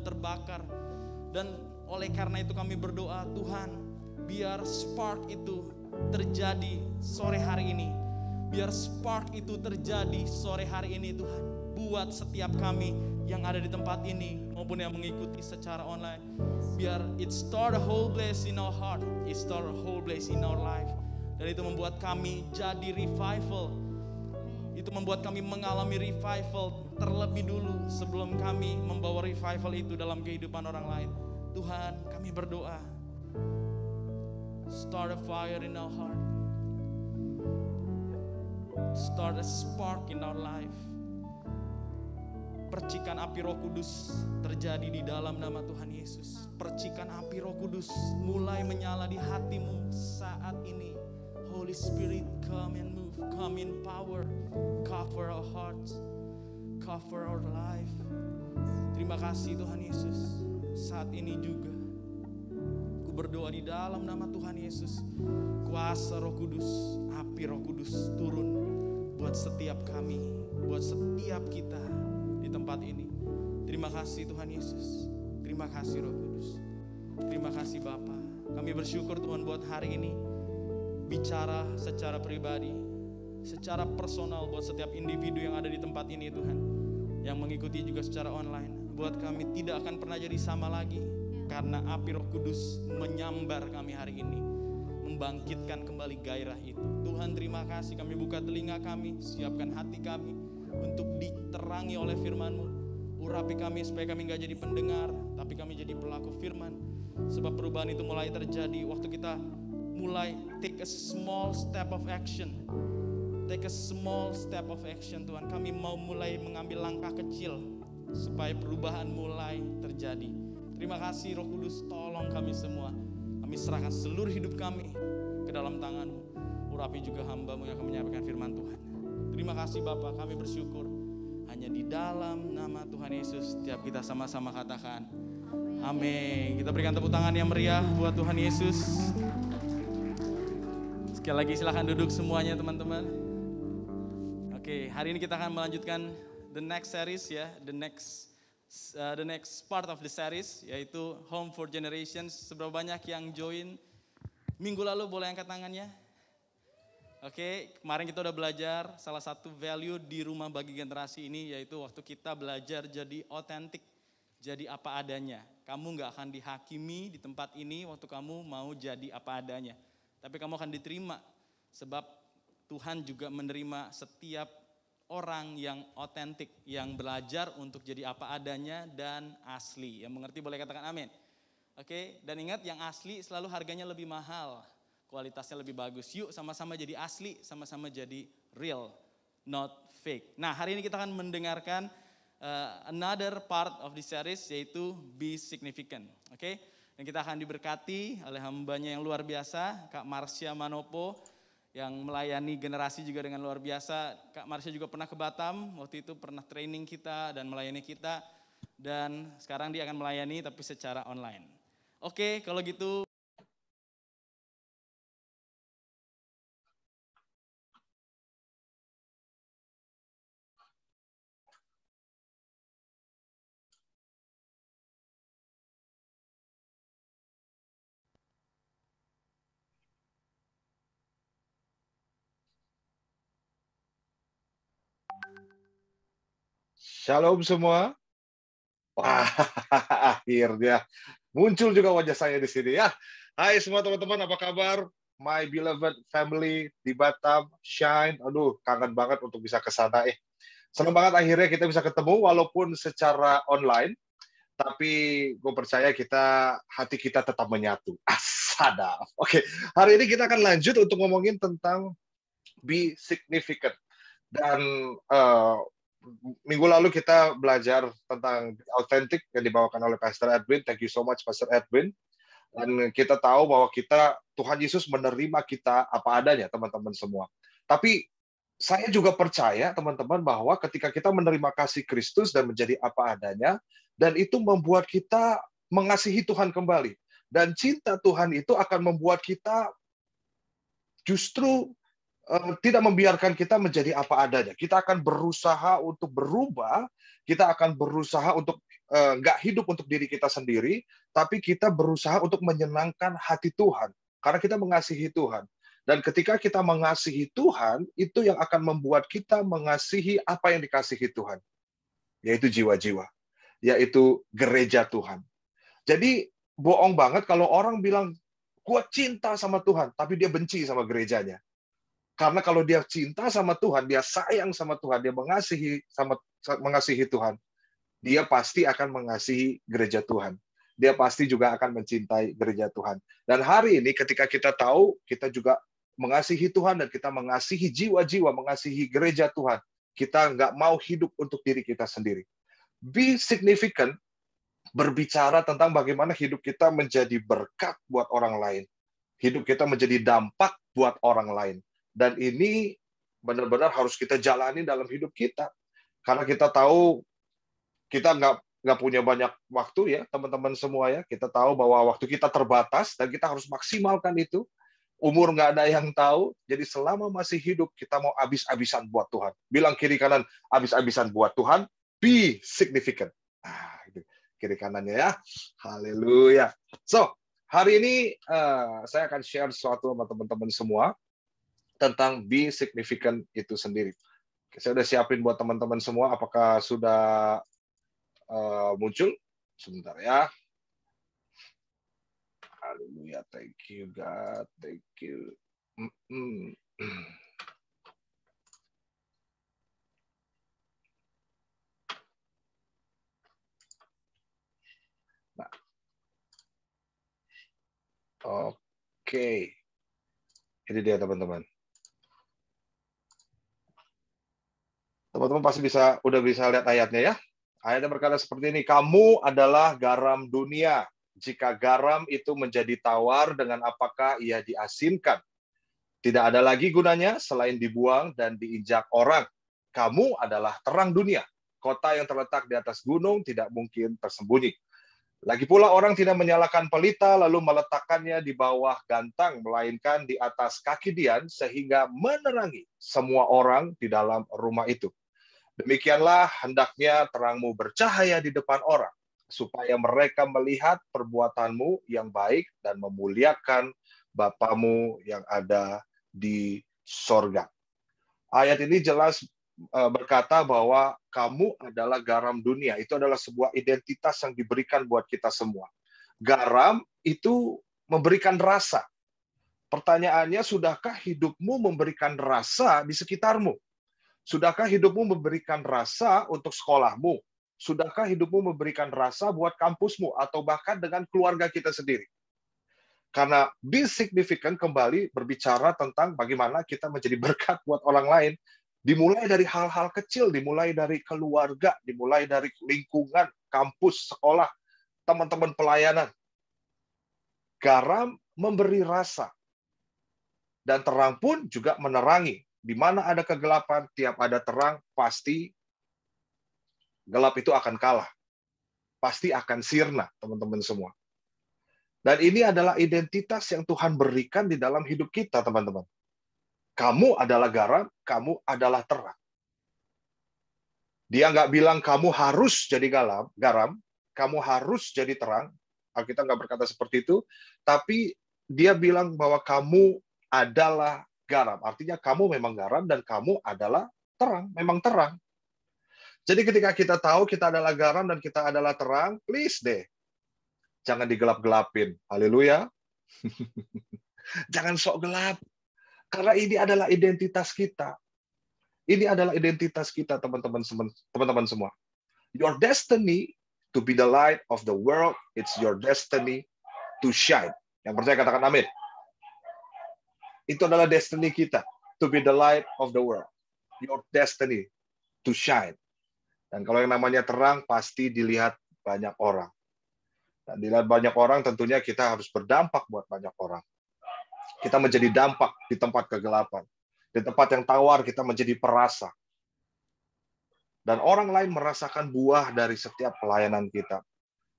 terbakar. Dan oleh karena itu kami berdoa, Tuhan, biar spark itu terjadi sore hari ini. Biar spark itu terjadi sore hari ini Tuhan. Buat setiap kami yang ada di tempat ini maupun yang mengikuti secara online. Biar it start a whole place in our heart, it start a whole place in our life. Dan itu membuat kami jadi revival. Itu membuat kami mengalami revival terlebih dulu sebelum kami membawa revival itu dalam kehidupan orang lain. Tuhan, kami berdoa, start a fire in our heart, start a spark in our life. Percikan api Roh Kudus terjadi di dalam nama Tuhan Yesus. Percikan api Roh Kudus mulai menyala di hatimu saat ini. Holy Spirit, come and move, come in power, cover our hearts, cover our life. Terima kasih Tuhan Yesus. Saat ini juga ku berdoa di dalam nama Tuhan Yesus. Kuasa Roh Kudus, api Roh Kudus turun buat setiap kami, buat setiap kita di tempat ini. Terima kasih Tuhan Yesus. Terima kasih Roh Kudus. Terima kasih Bapa. Kami bersyukur Tuhan buat hari ini. Bicara secara pribadi, secara personal buat setiap individu yang ada di tempat ini Tuhan. Yang mengikuti juga secara online. Buat kami tidak akan pernah jadi sama lagi. Karena api Roh Kudus menyambar kami hari ini. membangkitkan kembali gairah itu. Tuhan terima kasih, kami buka telinga kami, siapkan hati kami untuk diterangi oleh firman-Mu. Urapi kami supaya kami gak jadi pendengar, tapi kami jadi pelaku firman. Sebab perubahan itu mulai terjadi waktu kita mulai take a small step of action. Take a small step of action Tuhan. Kami mau mulai mengambil langkah kecil supaya perubahan mulai terjadi. Terima kasih Roh Kudus, tolong kami semua. Kami serahkan seluruh hidup kami ke dalam tangan-Mu. Urapi juga hamba-Mu yang akan menyampaikan firman Tuhan. Terima kasih Bapa, kami bersyukur. Hanya di dalam nama Tuhan Yesus setiap kita sama-sama katakan amin. Kita berikan tepuk tangan yang meriah buat Tuhan Yesus. Sekali lagi silahkan duduk semuanya teman-teman. Oke, hari ini kita akan melanjutkan the next series ya, the next part of the series, yaitu Home for Generations. Seberapa banyak yang join minggu lalu, boleh angkat tangannya? Oke, kemarin kita udah belajar salah satu value di rumah bagi generasi ini, yaitu waktu kita belajar jadi otentik, jadi apa adanya. Kamu gak akan dihakimi di tempat ini waktu kamu mau jadi apa adanya. Tapi kamu akan diterima, sebab Tuhan juga menerima setiap orang yang otentik, yang belajar untuk jadi apa adanya dan asli. Yang mengerti boleh katakan amin. Oke, dan ingat yang asli selalu harganya lebih mahal, kualitasnya lebih bagus. Yuk sama-sama jadi asli, sama-sama jadi real, not fake. Nah, hari ini kita akan mendengarkan another part of the series, yaitu Be Significant. Oke, dan kita akan diberkati oleh hambanya yang luar biasa, Kak Marsha Manopo, yang melayani generasi juga dengan luar biasa. Kak Marsha juga pernah ke Batam, waktu itu pernah training kita dan melayani kita. Dan sekarang dia akan melayani tapi secara online. Oke, kalau gitu. Shalom semua. Wah, akhirnya muncul juga wajah saya di sini ya. Hai semua teman-teman, apa kabar? My beloved family di Batam, Shine. Aduh, kangen banget untuk bisa ke sana. Senang banget akhirnya kita bisa ketemu walaupun secara online. Tapi gue percaya hati kita tetap menyatu. Sadap. Oke, hari ini kita akan lanjut untuk ngomongin tentang be significant. Dan minggu lalu kita belajar tentang authentic yang dibawakan oleh Pastor Edwin. Thank you so much Pastor Edwin. Dan kita tahu bahwa Tuhan Yesus menerima kita apa adanya teman-teman semua. Tapi saya juga percaya teman-teman bahwa ketika kita menerima kasih Kristus dan menjadi apa adanya, dan itu membuat kita mengasihi Tuhan kembali. Dan cinta Tuhan itu akan membuat kita justru tidak membiarkan kita menjadi apa adanya. Kita akan berusaha untuk berubah, kita akan berusaha untuk nggak hidup untuk diri kita sendiri, tapi kita berusaha untuk menyenangkan hati Tuhan, karena kita mengasihi Tuhan. Dan ketika kita mengasihi Tuhan, itu yang akan membuat kita mengasihi apa yang dikasihi Tuhan, yaitu jiwa-jiwa, yaitu gereja Tuhan. Jadi bohong banget kalau orang bilang, gua cinta sama Tuhan, tapi dia benci sama gerejanya. Karena kalau dia cinta sama Tuhan, dia sayang sama Tuhan, dia mengasihi Tuhan, dia pasti akan mengasihi gereja Tuhan. Dia pasti juga akan mencintai gereja Tuhan. Dan hari ini ketika kita tahu, kita juga mengasihi Tuhan dan kita mengasihi jiwa-jiwa, mengasihi gereja Tuhan. Kita nggak mau hidup untuk diri kita sendiri. Be significant berbicara tentang bagaimana hidup kita menjadi berkat buat orang lain. Hidup kita menjadi dampak buat orang lain. Dan ini benar-benar harus kita jalani dalam hidup kita. Karena kita tahu kita nggak punya banyak waktu ya teman-teman semua ya. Kita tahu bahwa waktu kita terbatas dan kita harus maksimalkan itu. Umur nggak ada yang tahu. Jadi selama masih hidup kita mau habis-habisan buat Tuhan. Bilang kiri kanan habis-habisan buat Tuhan. Be significant. Kiri kanannya ya. Haleluya. So hari ini saya akan share sesuatu sama teman-teman semua tentang be significant itu sendiri. Saya udah siapin buat teman-teman semua. Apakah sudah muncul? Sebentar ya. Haleluya. Thank you God. Thank you. Nah. Oke. Ini dia teman-teman. Teman-teman pasti udah bisa lihat ayatnya ya. Ayatnya berkata seperti ini, kamu adalah garam dunia. Jika garam itu menjadi tawar, dengan apakah ia diasinkan? Tidak ada lagi gunanya selain dibuang dan diinjak orang. Kamu adalah terang dunia. Kota yang terletak di atas gunung tidak mungkin tersembunyi. Lagi pula orang tidak menyalakan pelita lalu meletakkannya di bawah gantang, melainkan di atas kaki dian sehingga menerangi semua orang di dalam rumah itu. Demikianlah hendaknya terangmu bercahaya di depan orang, supaya mereka melihat perbuatanmu yang baik dan memuliakan Bapamu yang ada di sorga. Ayat ini jelas berkata bahwa kamu adalah garam dunia. Itu adalah sebuah identitas yang diberikan buat kita semua. Garam itu memberikan rasa. Pertanyaannya, sudahkah hidupmu memberikan rasa di sekitarmu? Sudahkah hidupmu memberikan rasa untuk sekolahmu? Sudahkah hidupmu memberikan rasa buat kampusmu atau bahkan dengan keluarga kita sendiri? Karena be significant kembali berbicara tentang bagaimana kita menjadi berkat buat orang lain. Dimulai dari hal-hal kecil, dimulai dari keluarga, dimulai dari lingkungan, kampus, sekolah, teman-teman pelayanan. Garam memberi rasa. Dan terang pun juga menerangi. Di mana ada kegelapan, tiap ada terang, pasti gelap itu akan kalah. Pasti akan sirna, teman-teman semua. Dan ini adalah identitas yang Tuhan berikan di dalam hidup kita, teman-teman. Kamu adalah garam, kamu adalah terang. Dia nggak bilang kamu harus jadi garam, kamu harus jadi terang. Alkitab nggak berkata seperti itu, tapi dia bilang bahwa kamu adalah garam. Artinya kamu memang garam dan kamu adalah terang, memang terang. Jadi ketika kita tahu kita adalah garam dan kita adalah terang, please deh, jangan digelap-gelapin. Haleluya. Jangan sok gelap. Karena ini adalah identitas kita. Ini adalah identitas kita, teman-teman semua. Your destiny to be the light of the world, it's your destiny to shine. Yang percaya katakan amin. Itu adalah destiny kita, to be the light of the world. Your destiny to shine. Dan kalau yang namanya terang, pasti dilihat banyak orang. Dan dilihat banyak orang, tentunya kita harus berdampak buat banyak orang. Kita menjadi dampak di tempat kegelapan. Di tempat yang tawar, kita menjadi perasa. Dan orang lain merasakan buah dari setiap pelayanan kita.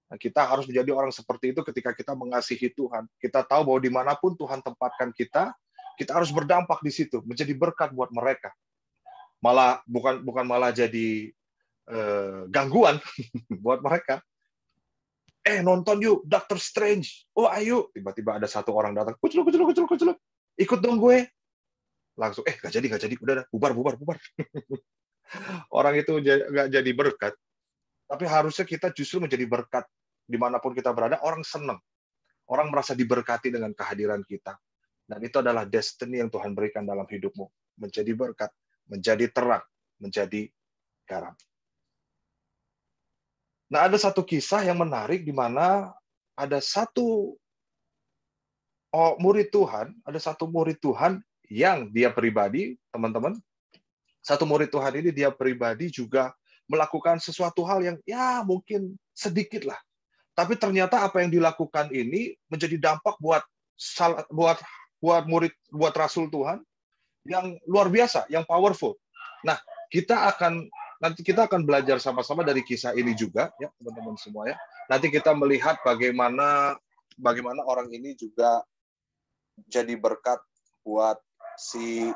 Nah, kita harus menjadi orang seperti itu ketika kita mengasihi Tuhan. Kita tahu bahwa dimanapun Tuhan tempatkan kita harus berdampak di situ, menjadi berkat buat mereka. Malah bukan malah jadi gangguan buat mereka. Nonton yuk Doctor Strange. Oh ayo, tiba-tiba ada satu orang datang, kuculuk. Ikut dong gue. Langsung gak jadi. Udah bubar. Orang itu nggak jadi berkat. Tapi harusnya kita justru menjadi berkat dimanapun kita berada. Orang senang. Orang merasa diberkati dengan kehadiran kita. Dan itu adalah destiny yang Tuhan berikan dalam hidupmu. Menjadi berkat, menjadi terang, menjadi garam. Nah, ada satu kisah yang menarik di mana ada satu murid Tuhan yang dia pribadi, teman-teman, satu murid Tuhan ini dia pribadi juga melakukan sesuatu hal yang ya mungkin sedikit lah. Tapi ternyata apa yang dilakukan ini menjadi dampak buat rasul Tuhan yang luar biasa, yang powerful. Nah, nanti kita akan belajar sama-sama dari kisah ini juga, ya teman-teman semua ya. Nanti kita melihat bagaimana orang ini juga jadi berkat buat si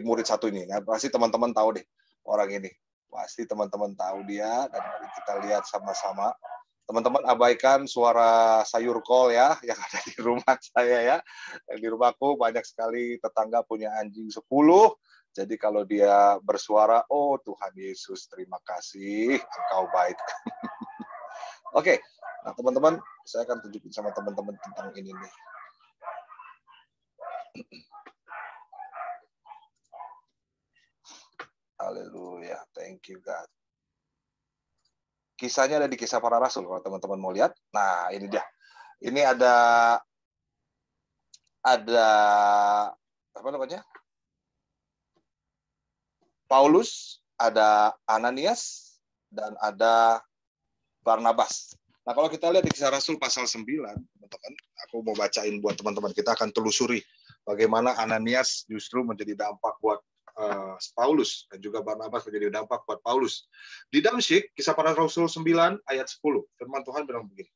murid satu ini. Nah, pasti teman-teman tahu deh orang ini. Pasti teman-teman tahu dia, dan mari kita lihat sama-sama. Teman-teman abaikan suara sayur kol ya, yang ada di rumah saya ya. Yang di rumahku banyak sekali tetangga punya anjing 10. Jadi kalau dia bersuara, oh Tuhan Yesus, terima kasih, Engkau baik. Oke, Nah, teman-teman, saya akan tunjukin sama teman-teman tentang ini nih. Haleluya, thank you God. Kisahnya ada di Kisah Para Rasul, kalau teman-teman mau lihat. Nah, ini dia. Ini ada apa namanya? Paulus, ada Ananias, dan ada Barnabas. Nah, kalau kita lihat di Kisah Rasul pasal 9, teman-teman, aku mau bacain buat teman-teman. Kita akan telusuri bagaimana Ananias justru menjadi dampak buat Paulus, dan juga Barnabas menjadi dampak buat Paulus. Di Damsyik, Kisah Para Rasul 9 ayat 10, firman Tuhan bilang begini.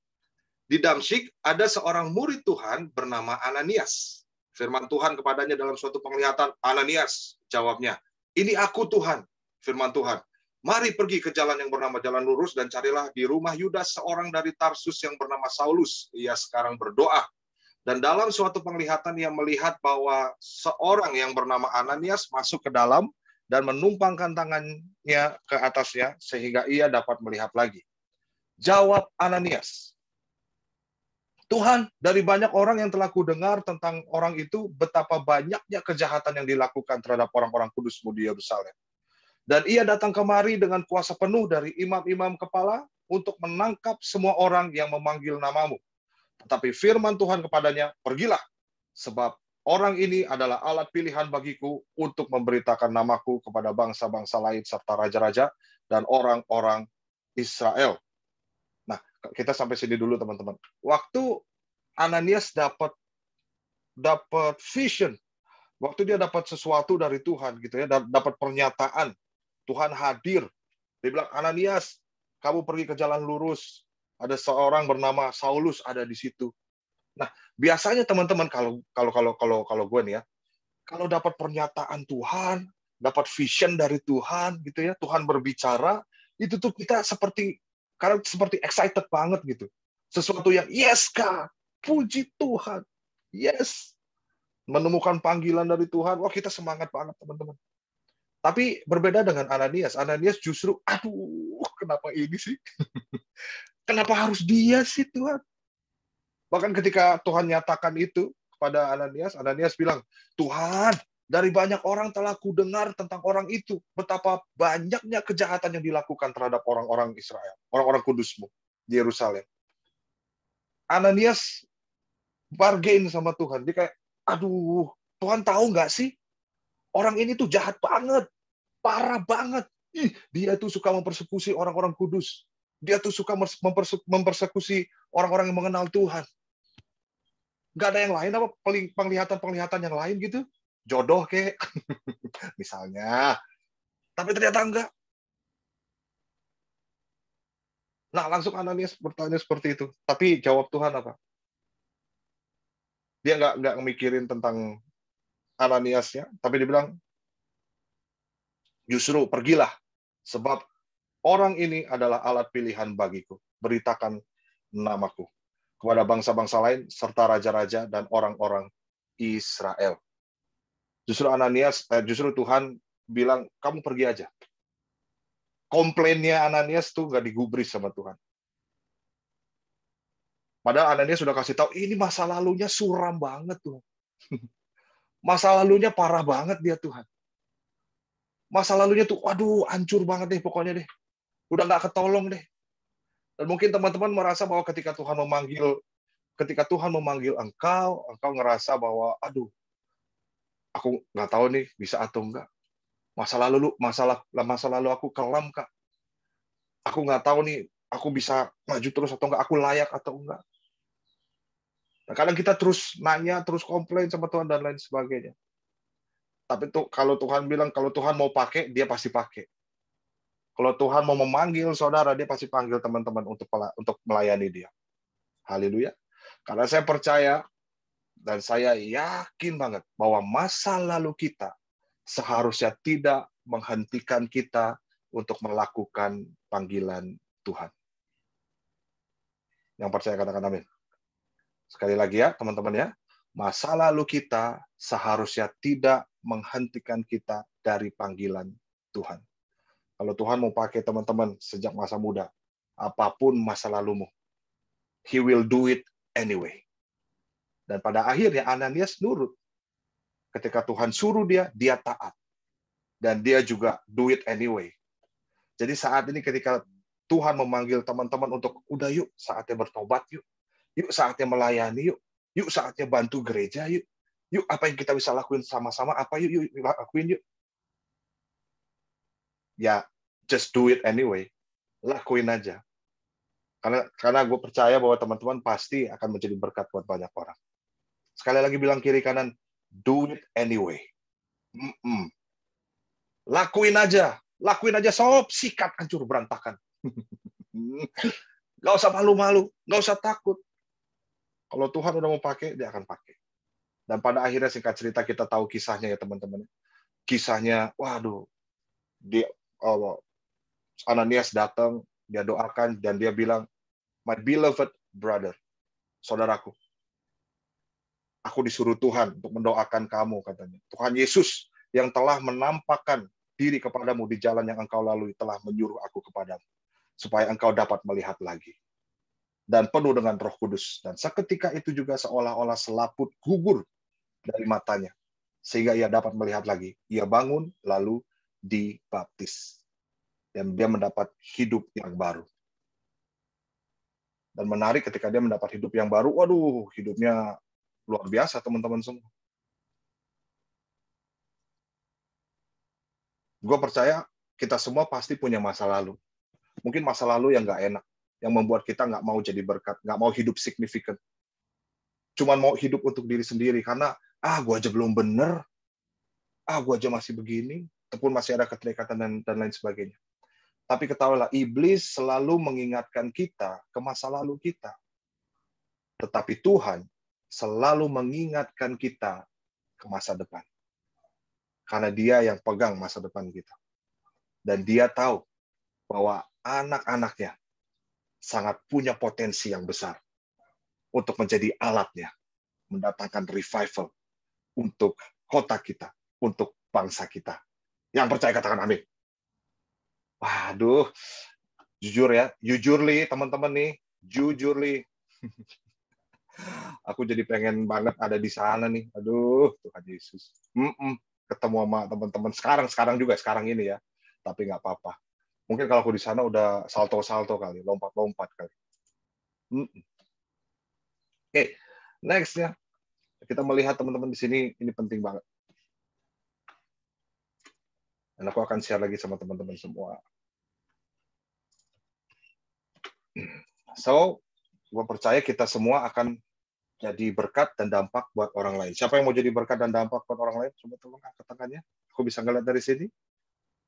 Di Damsyik ada seorang murid Tuhan bernama Ananias. Firman Tuhan kepadanya dalam suatu penglihatan, Ananias, jawabnya, ini aku Tuhan. Firman Tuhan, mari pergi ke jalan yang bernama Jalan Lurus dan carilah di rumah Yudas seorang dari Tarsus yang bernama Saulus. Ia sekarang berdoa. Dan dalam suatu penglihatan ia melihat bahwa seorang yang bernama Ananias masuk ke dalam dan menumpangkan tangannya ke atasnya sehingga ia dapat melihat lagi. Jawab Ananias, Tuhan, dari banyak orang yang telah kudengar tentang orang itu, betapa banyaknya kejahatan yang dilakukan terhadap orang-orang kudus-Mu di Yerusalem. Dan ia datang kemari dengan kuasa penuh dari imam-imam kepala untuk menangkap semua orang yang memanggil nama-Mu. Tetapi firman Tuhan kepadanya, pergilah, sebab orang ini adalah alat pilihan bagiku untuk memberitakan namaku kepada bangsa-bangsa lain serta raja-raja dan orang-orang Israel. Nah, kita sampai sini dulu teman-teman. Waktu Ananias dapat vision, waktu dia dapat sesuatu dari Tuhan gitu ya, dapat pernyataan, Tuhan hadir. Dia bilang, Ananias, kamu pergi ke jalan lurus. Ada seorang bernama Saulus ada di situ. Nah, biasanya teman-teman kalau gue nih ya, kalau dapat pernyataan Tuhan, dapat vision dari Tuhan gitu ya, Tuhan berbicara, itu tuh kita seperti excited banget gitu. Sesuatu yang yes Kak, puji Tuhan. Yes. Menemukan panggilan dari Tuhan, wah kita semangat banget teman-teman. Tapi berbeda dengan Ananias. Ananias justru, aduh, kenapa ini sih? Kenapa harus dia sih Tuhan? Bahkan ketika Tuhan nyatakan itu kepada Ananias, Ananias bilang, Tuhan, dari banyak orang telah kudengar tentang orang itu, betapa banyaknya kejahatan yang dilakukan terhadap orang-orang Israel, orang-orang kudus-Mu di Yerusalem. Ananias bargain sama Tuhan. Dia kayak, aduh, Tuhan tahu nggak sih? Orang ini tuh jahat banget, parah banget. Dia tuh suka mempersekusi orang-orang kudus. Dia tuh suka mempersekusi orang-orang yang mengenal Tuhan. Nggak ada yang lain apa? Penglihatan-penglihatan yang lain gitu? Jodoh kayak, misalnya. Tapi ternyata enggak. Nah, langsung Ananias bertanya seperti itu. Tapi jawab Tuhan apa? Dia nggak mikirin tentang Ananiasnya, tapi dia bilang, justru pergilah, sebab orang ini adalah alat pilihan bagiku. Beritakan namaku kepada bangsa-bangsa lain, serta raja-raja dan orang-orang Israel. Justru Tuhan bilang, kamu pergi aja. Komplainnya Ananias tuh nggak digubris sama Tuhan. Padahal Ananias sudah kasih tahu, ini masa lalunya suram banget tuh. Masa lalunya parah banget dia Tuhan. Masa lalunya tuh, waduh, hancur banget deh pokoknya deh. Udah nggak ketolong deh. Dan mungkin teman-teman merasa bahwa ketika Tuhan memanggil engkau ngerasa bahwa, aduh, aku nggak tahu nih bisa atau enggak. Masa lalu aku kelam Kak. Aku nggak tahu nih, aku bisa maju terus atau enggak, aku layak atau enggak. Nah, kadang kita terus nanya, terus komplain sama Tuhan dan lain sebagainya. Tapi tuh kalau Tuhan bilang, kalau Tuhan mau pakai, dia pasti pakai. Kalau Tuhan mau memanggil saudara, dia pasti panggil teman-teman untuk melayani dia. Haleluya. Karena saya percaya dan saya yakin banget bahwa masa lalu kita seharusnya tidak menghentikan kita untuk melakukan panggilan Tuhan. Yang percaya katakan amin. Sekali lagi ya teman-teman ya, masa lalu kita seharusnya tidak menghentikan kita dari panggilan Tuhan. Kalau Tuhan mau pakai teman-teman sejak masa muda, apapun masa lalumu, he will do it anyway. Dan pada akhirnya Ananias nurut. Ketika Tuhan suruh dia, dia taat. Dan dia juga do it anyway. Jadi saat ini ketika Tuhan memanggil teman-teman untuk, udah yuk, saatnya bertobat yuk. Yuk saatnya melayani yuk. Yuk saatnya bantu gereja yuk. Yuk apa yang kita bisa lakuin sama-sama, apa yuk lakuin yuk. Ya, just do it anyway. Lakuin aja. Karena gue percaya bahwa teman-teman pasti akan menjadi berkat buat banyak orang. Sekali lagi bilang kiri kanan, do it anyway. Lakuin aja sob, sikat hancur berantakan. Gak usah malu-malu, gak usah takut. Kalau Tuhan udah mau pakai, dia akan pakai. Dan pada akhirnya singkat cerita kita tahu kisahnya ya teman-teman. Kisahnya, waduh, Ananias datang, dia doakan dan dia bilang, my beloved brother, saudaraku, aku disuruh Tuhan untuk mendoakan kamu, katanya. Tuhan Yesus yang telah menampakkan diri kepadamu di jalan yang engkau lalui telah menyuruh aku kepadamu, supaya engkau dapat melihat lagi. Dan penuh dengan Roh Kudus. Dan seketika itu juga seolah-olah selaput gugur dari matanya, sehingga ia dapat melihat lagi. Ia bangun, lalu dibaptis. Dan dia mendapat hidup yang baru. Dan menarik ketika dia mendapat hidup yang baru, waduh, hidupnya luar biasa teman-teman semua. Gue percaya kita semua pasti punya masa lalu. Mungkin masa lalu yang nggak enak, yang membuat kita nggak mau jadi berkat, nggak mau hidup signifikan. Cuman mau hidup untuk diri sendiri, karena, gue aja belum bener, gue aja masih begini, ataupun masih ada keterikatan dan lain sebagainya. Tapi ketahuilah, iblis selalu mengingatkan kita ke masa lalu kita. Tetapi Tuhan selalu mengingatkan kita ke masa depan. Karena dia yang pegang masa depan kita. Dan dia tahu bahwa anak-anaknya sangat punya potensi yang besar untuk menjadi alatnya, mendatangkan revival untuk kota kita, untuk bangsa kita. Yang percaya katakan amin. Waduh, jujur ya, jujurly teman-teman nih, jujurly. Aku jadi pengen banget ada di sana nih. Aduh, Tuhan Yesus. Ketemu sama teman-teman sekarang juga, sekarang ini ya. Tapi nggak apa-apa. Mungkin kalau aku di sana udah salto-salto kali, lompat-lompat kali. Oke, next ya. Kita melihat teman-teman di sini, ini penting banget. Dan aku akan share lagi sama teman-teman semua. So, gue percaya kita semua akan jadi berkat dan dampak buat orang lain. Siapa yang mau jadi berkat dan dampak buat orang lain? Coba tolong angkat tangannya. Aku bisa ngeliat dari sini.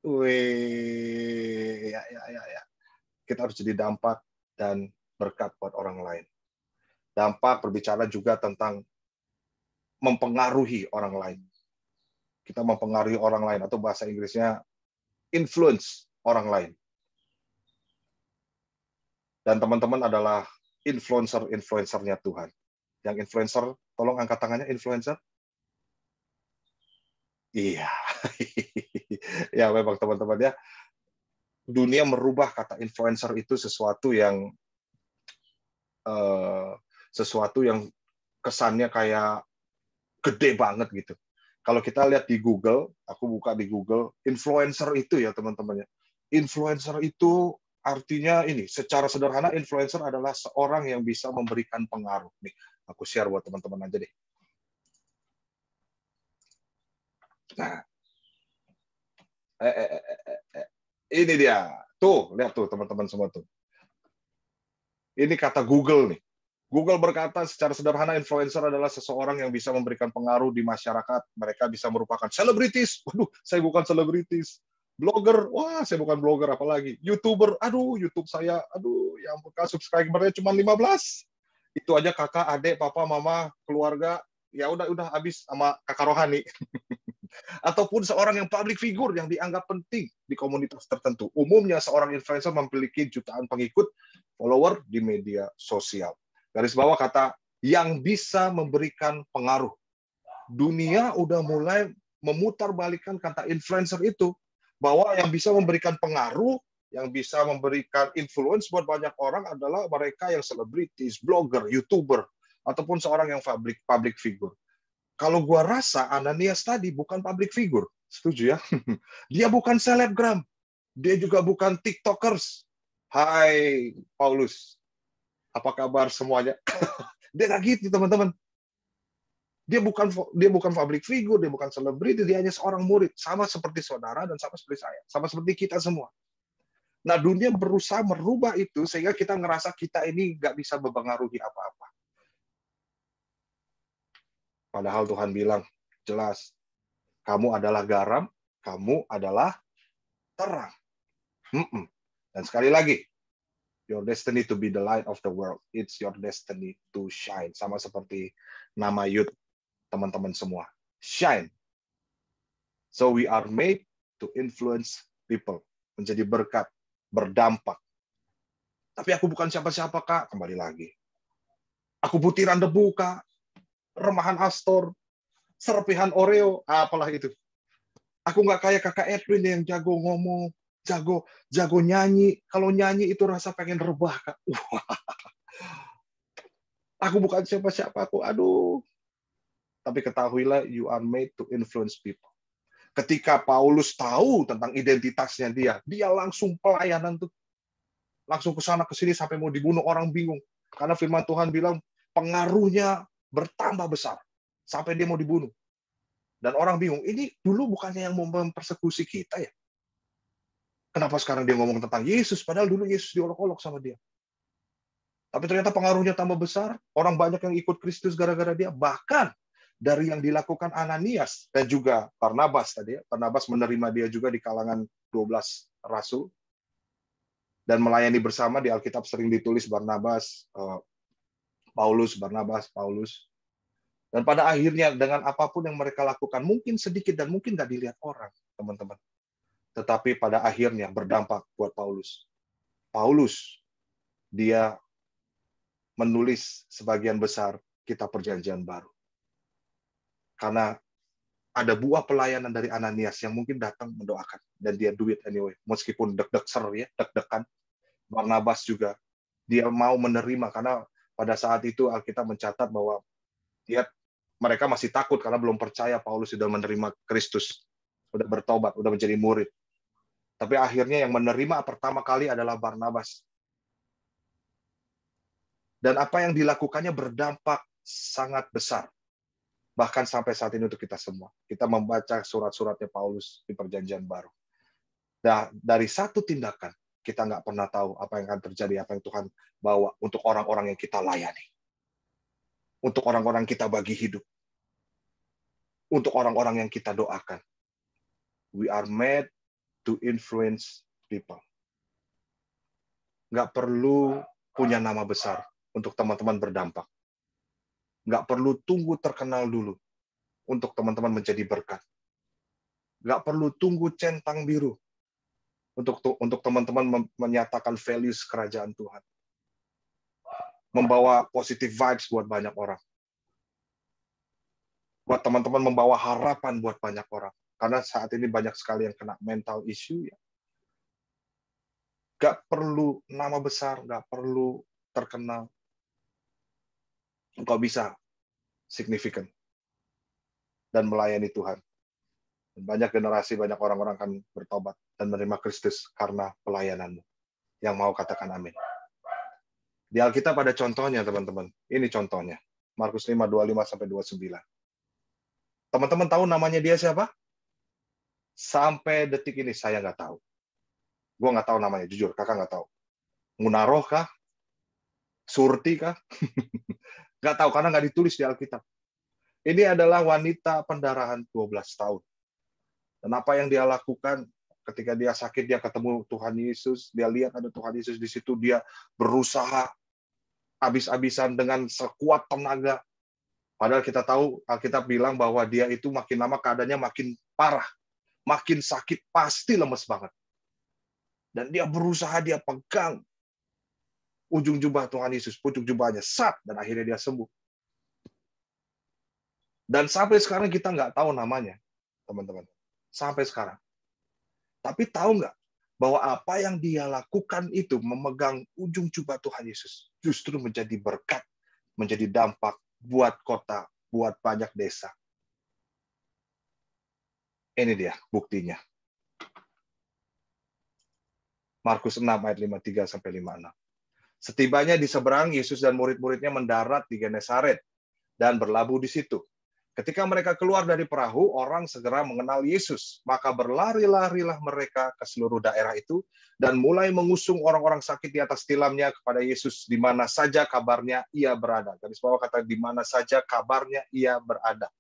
Wih, ya. Kita harus jadi dampak dan berkat buat orang lain. Dampak berbicara juga tentang mempengaruhi orang lain. Kita mempengaruhi orang lain, atau bahasa Inggrisnya influence orang lain. Dan teman-teman adalah influencer-influencernya Tuhan. Yang influencer, tolong angkat tangannya, influencer. Iya. Ya, memang teman-teman ya. Dunia merubah kata influencer itu sesuatu yang kesannya kayak gede banget gitu. Kalau kita lihat di Google, aku buka di Google, influencer itu ya teman-teman ya. Influencer itu artinya ini, secara sederhana influencer adalah seorang yang bisa memberikan pengaruh. Nih, aku share buat teman-teman aja deh. Nah, ini dia. Tuh, lihat tuh teman-teman semua tuh. Ini kata Google nih. Google berkata secara sederhana influencer adalah seseorang yang bisa memberikan pengaruh di masyarakat. Mereka bisa merupakan selebritis. Waduh, saya bukan selebritis. Blogger, wah saya bukan blogger apalagi. YouTuber, aduh YouTube saya, aduh ya ampun, subscribernya cuma 15. Itu aja kakak, adik, papa, mama, keluarga, ya udah habis sama kakak rohani. Ataupun seorang yang public figure yang dianggap penting di komunitas tertentu. Umumnya seorang influencer memiliki jutaan pengikut, follower di media sosial. Garis bawah kata yang bisa memberikan pengaruh. Dunia udah mulai memutarbalikkan kata influencer itu, bahwa yang bisa memberikan pengaruh, yang bisa memberikan influence buat banyak orang adalah mereka yang selebritis, blogger, YouTuber, ataupun seorang yang public figure. Kalau gua rasa Ananias tadi bukan public figure, setuju ya? Dia bukan selebgram, dia juga bukan TikTokers. Hai Paulus, apa kabar semuanya? Dia nggak gitu teman-teman. Dia bukan public figure, dia bukan selebriti, dia hanya seorang murid, sama seperti saudara dan sama seperti saya, sama seperti kita semua. Nah, dunia berusaha merubah itu sehingga kita ngerasa kita ini nggak bisa mempengaruhi apa-apa. Padahal Tuhan bilang jelas, kamu adalah garam, kamu adalah terang. Dan sekali lagi, your destiny to be the light of the world. It's your destiny to shine. Sama seperti nama youth teman-teman semua. Shine. So we are made to influence people. Menjadi berkat, berdampak. Tapi aku bukan siapa-siapa, Kak. Kembali lagi. Aku butiran debu, Kak. Remahan Astor. Serpihan Oreo. Apalah itu. Aku nggak kayak Kakak Edwin yang jago ngomong. Jago nyanyi. Kalau nyanyi itu rasa pengen rebah, Kak. Aku bukan siapa-siapa. Aduh. Tapi ketahuilah, you are made to influence people. Ketika Paulus tahu tentang identitasnya dia langsung pelayanan tuh. Langsung ke sana ke sini sampai mau dibunuh, orang bingung. Karena firman Tuhan bilang pengaruhnya bertambah besar sampai dia mau dibunuh. Dan orang bingung, ini dulu bukannya yang mau mempersekusi kita ya? Kenapa sekarang dia ngomong tentang Yesus padahal dulu Yesus diolok-olok sama dia? Tapi ternyata pengaruhnya tambah besar, orang banyak yang ikut Kristus gara-gara dia. Bahkan dari yang dilakukan Ananias dan juga Barnabas tadi, Barnabas menerima dia juga di kalangan 12 rasul dan melayani bersama. Di Alkitab sering ditulis Barnabas, Paulus, Barnabas, Paulus. Dan pada akhirnya dengan apapun yang mereka lakukan, mungkin sedikit dan mungkin nggak dilihat orang, teman-teman. Tetapi pada akhirnya berdampak buat Paulus. Paulus, dia menulis sebagian besar kitab Perjanjian Baru. Karena ada buah pelayanan dari Ananias yang mungkin datang mendoakan. Dan dia do it anyway. Meskipun deg-degan. Barnabas juga. Dia mau menerima. Karena pada saat itu Alkitab mencatat bahwa mereka masih takut karena belum percaya Paulus sudah menerima Kristus. Sudah bertobat, sudah menjadi murid. Tapi akhirnya yang menerima pertama kali adalah Barnabas. Dan apa yang dilakukannya berdampak sangat besar. Bahkan sampai saat ini untuk kita semua. Kita membaca surat-suratnya Paulus di Perjanjian Baru. Nah, dari satu tindakan, kita nggak pernah tahu apa yang akan terjadi, apa yang Tuhan bawa untuk orang-orang yang kita layani. Untuk orang-orang kita bagi hidup. Untuk orang-orang yang kita doakan. We are made to influence people. Nggak perlu punya nama besar untuk teman-teman berdampak. Nggak perlu tunggu terkenal dulu untuk teman-teman menjadi berkat. Nggak perlu tunggu centang biru untuk teman-teman menyatakan values kerajaan Tuhan. Membawa positive vibes buat banyak orang. Buat teman-teman membawa harapan buat banyak orang. Karena saat ini banyak sekali yang kena mental issue. Ya. Nggak perlu nama besar, nggak perlu terkenal. Engkau bisa signifikan dan melayani Tuhan. Dan banyak generasi, banyak orang-orang akan bertobat dan menerima Kristus karena pelayananmu. Yang mau katakan amin. Di Alkitab ada contohnya, teman-teman. Ini contohnya. Markus 5, 25-29. Teman-teman tahu namanya dia siapa? Sampai detik ini saya nggak tahu. Gue nggak tahu namanya, jujur. Kakak nggak tahu. Munaroh kah? Surti kah? Nggak tahu, karena nggak ditulis di Alkitab. Ini adalah wanita pendarahan 12 tahun. Dan apa yang dia lakukan ketika dia sakit, dia ketemu Tuhan Yesus, dia lihat ada Tuhan Yesus di situ, dia berusaha habis-habisan dengan sekuat tenaga. Padahal kita tahu, Alkitab bilang bahwa dia itu makin lama keadaannya makin parah, makin sakit, pasti lemes banget. Dan dia berusaha, dia pegang ujung jubah Tuhan Yesus, pucuk jubahnya, dan akhirnya dia sembuh. Dan sampai sekarang kita nggak tahu namanya, teman-teman. Sampai sekarang. Tapi tahu nggak, bahwa apa yang dia lakukan itu memegang ujung jubah Tuhan Yesus justru menjadi berkat, menjadi dampak buat kota, buat banyak desa. Ini dia buktinya. Markus 6 ayat 53 sampai 56. Setibanya di seberang, Yesus dan murid-muridnya mendarat di Genesaret dan berlabuh di situ. Ketika mereka keluar dari perahu, orang segera mengenal Yesus. Maka berlari-larilah mereka ke seluruh daerah itu dan mulai mengusung orang-orang sakit di atas tilamnya kepada Yesus di mana saja kabarnya ia berada. Garis bawah kata di mana saja kabarnya ia berada.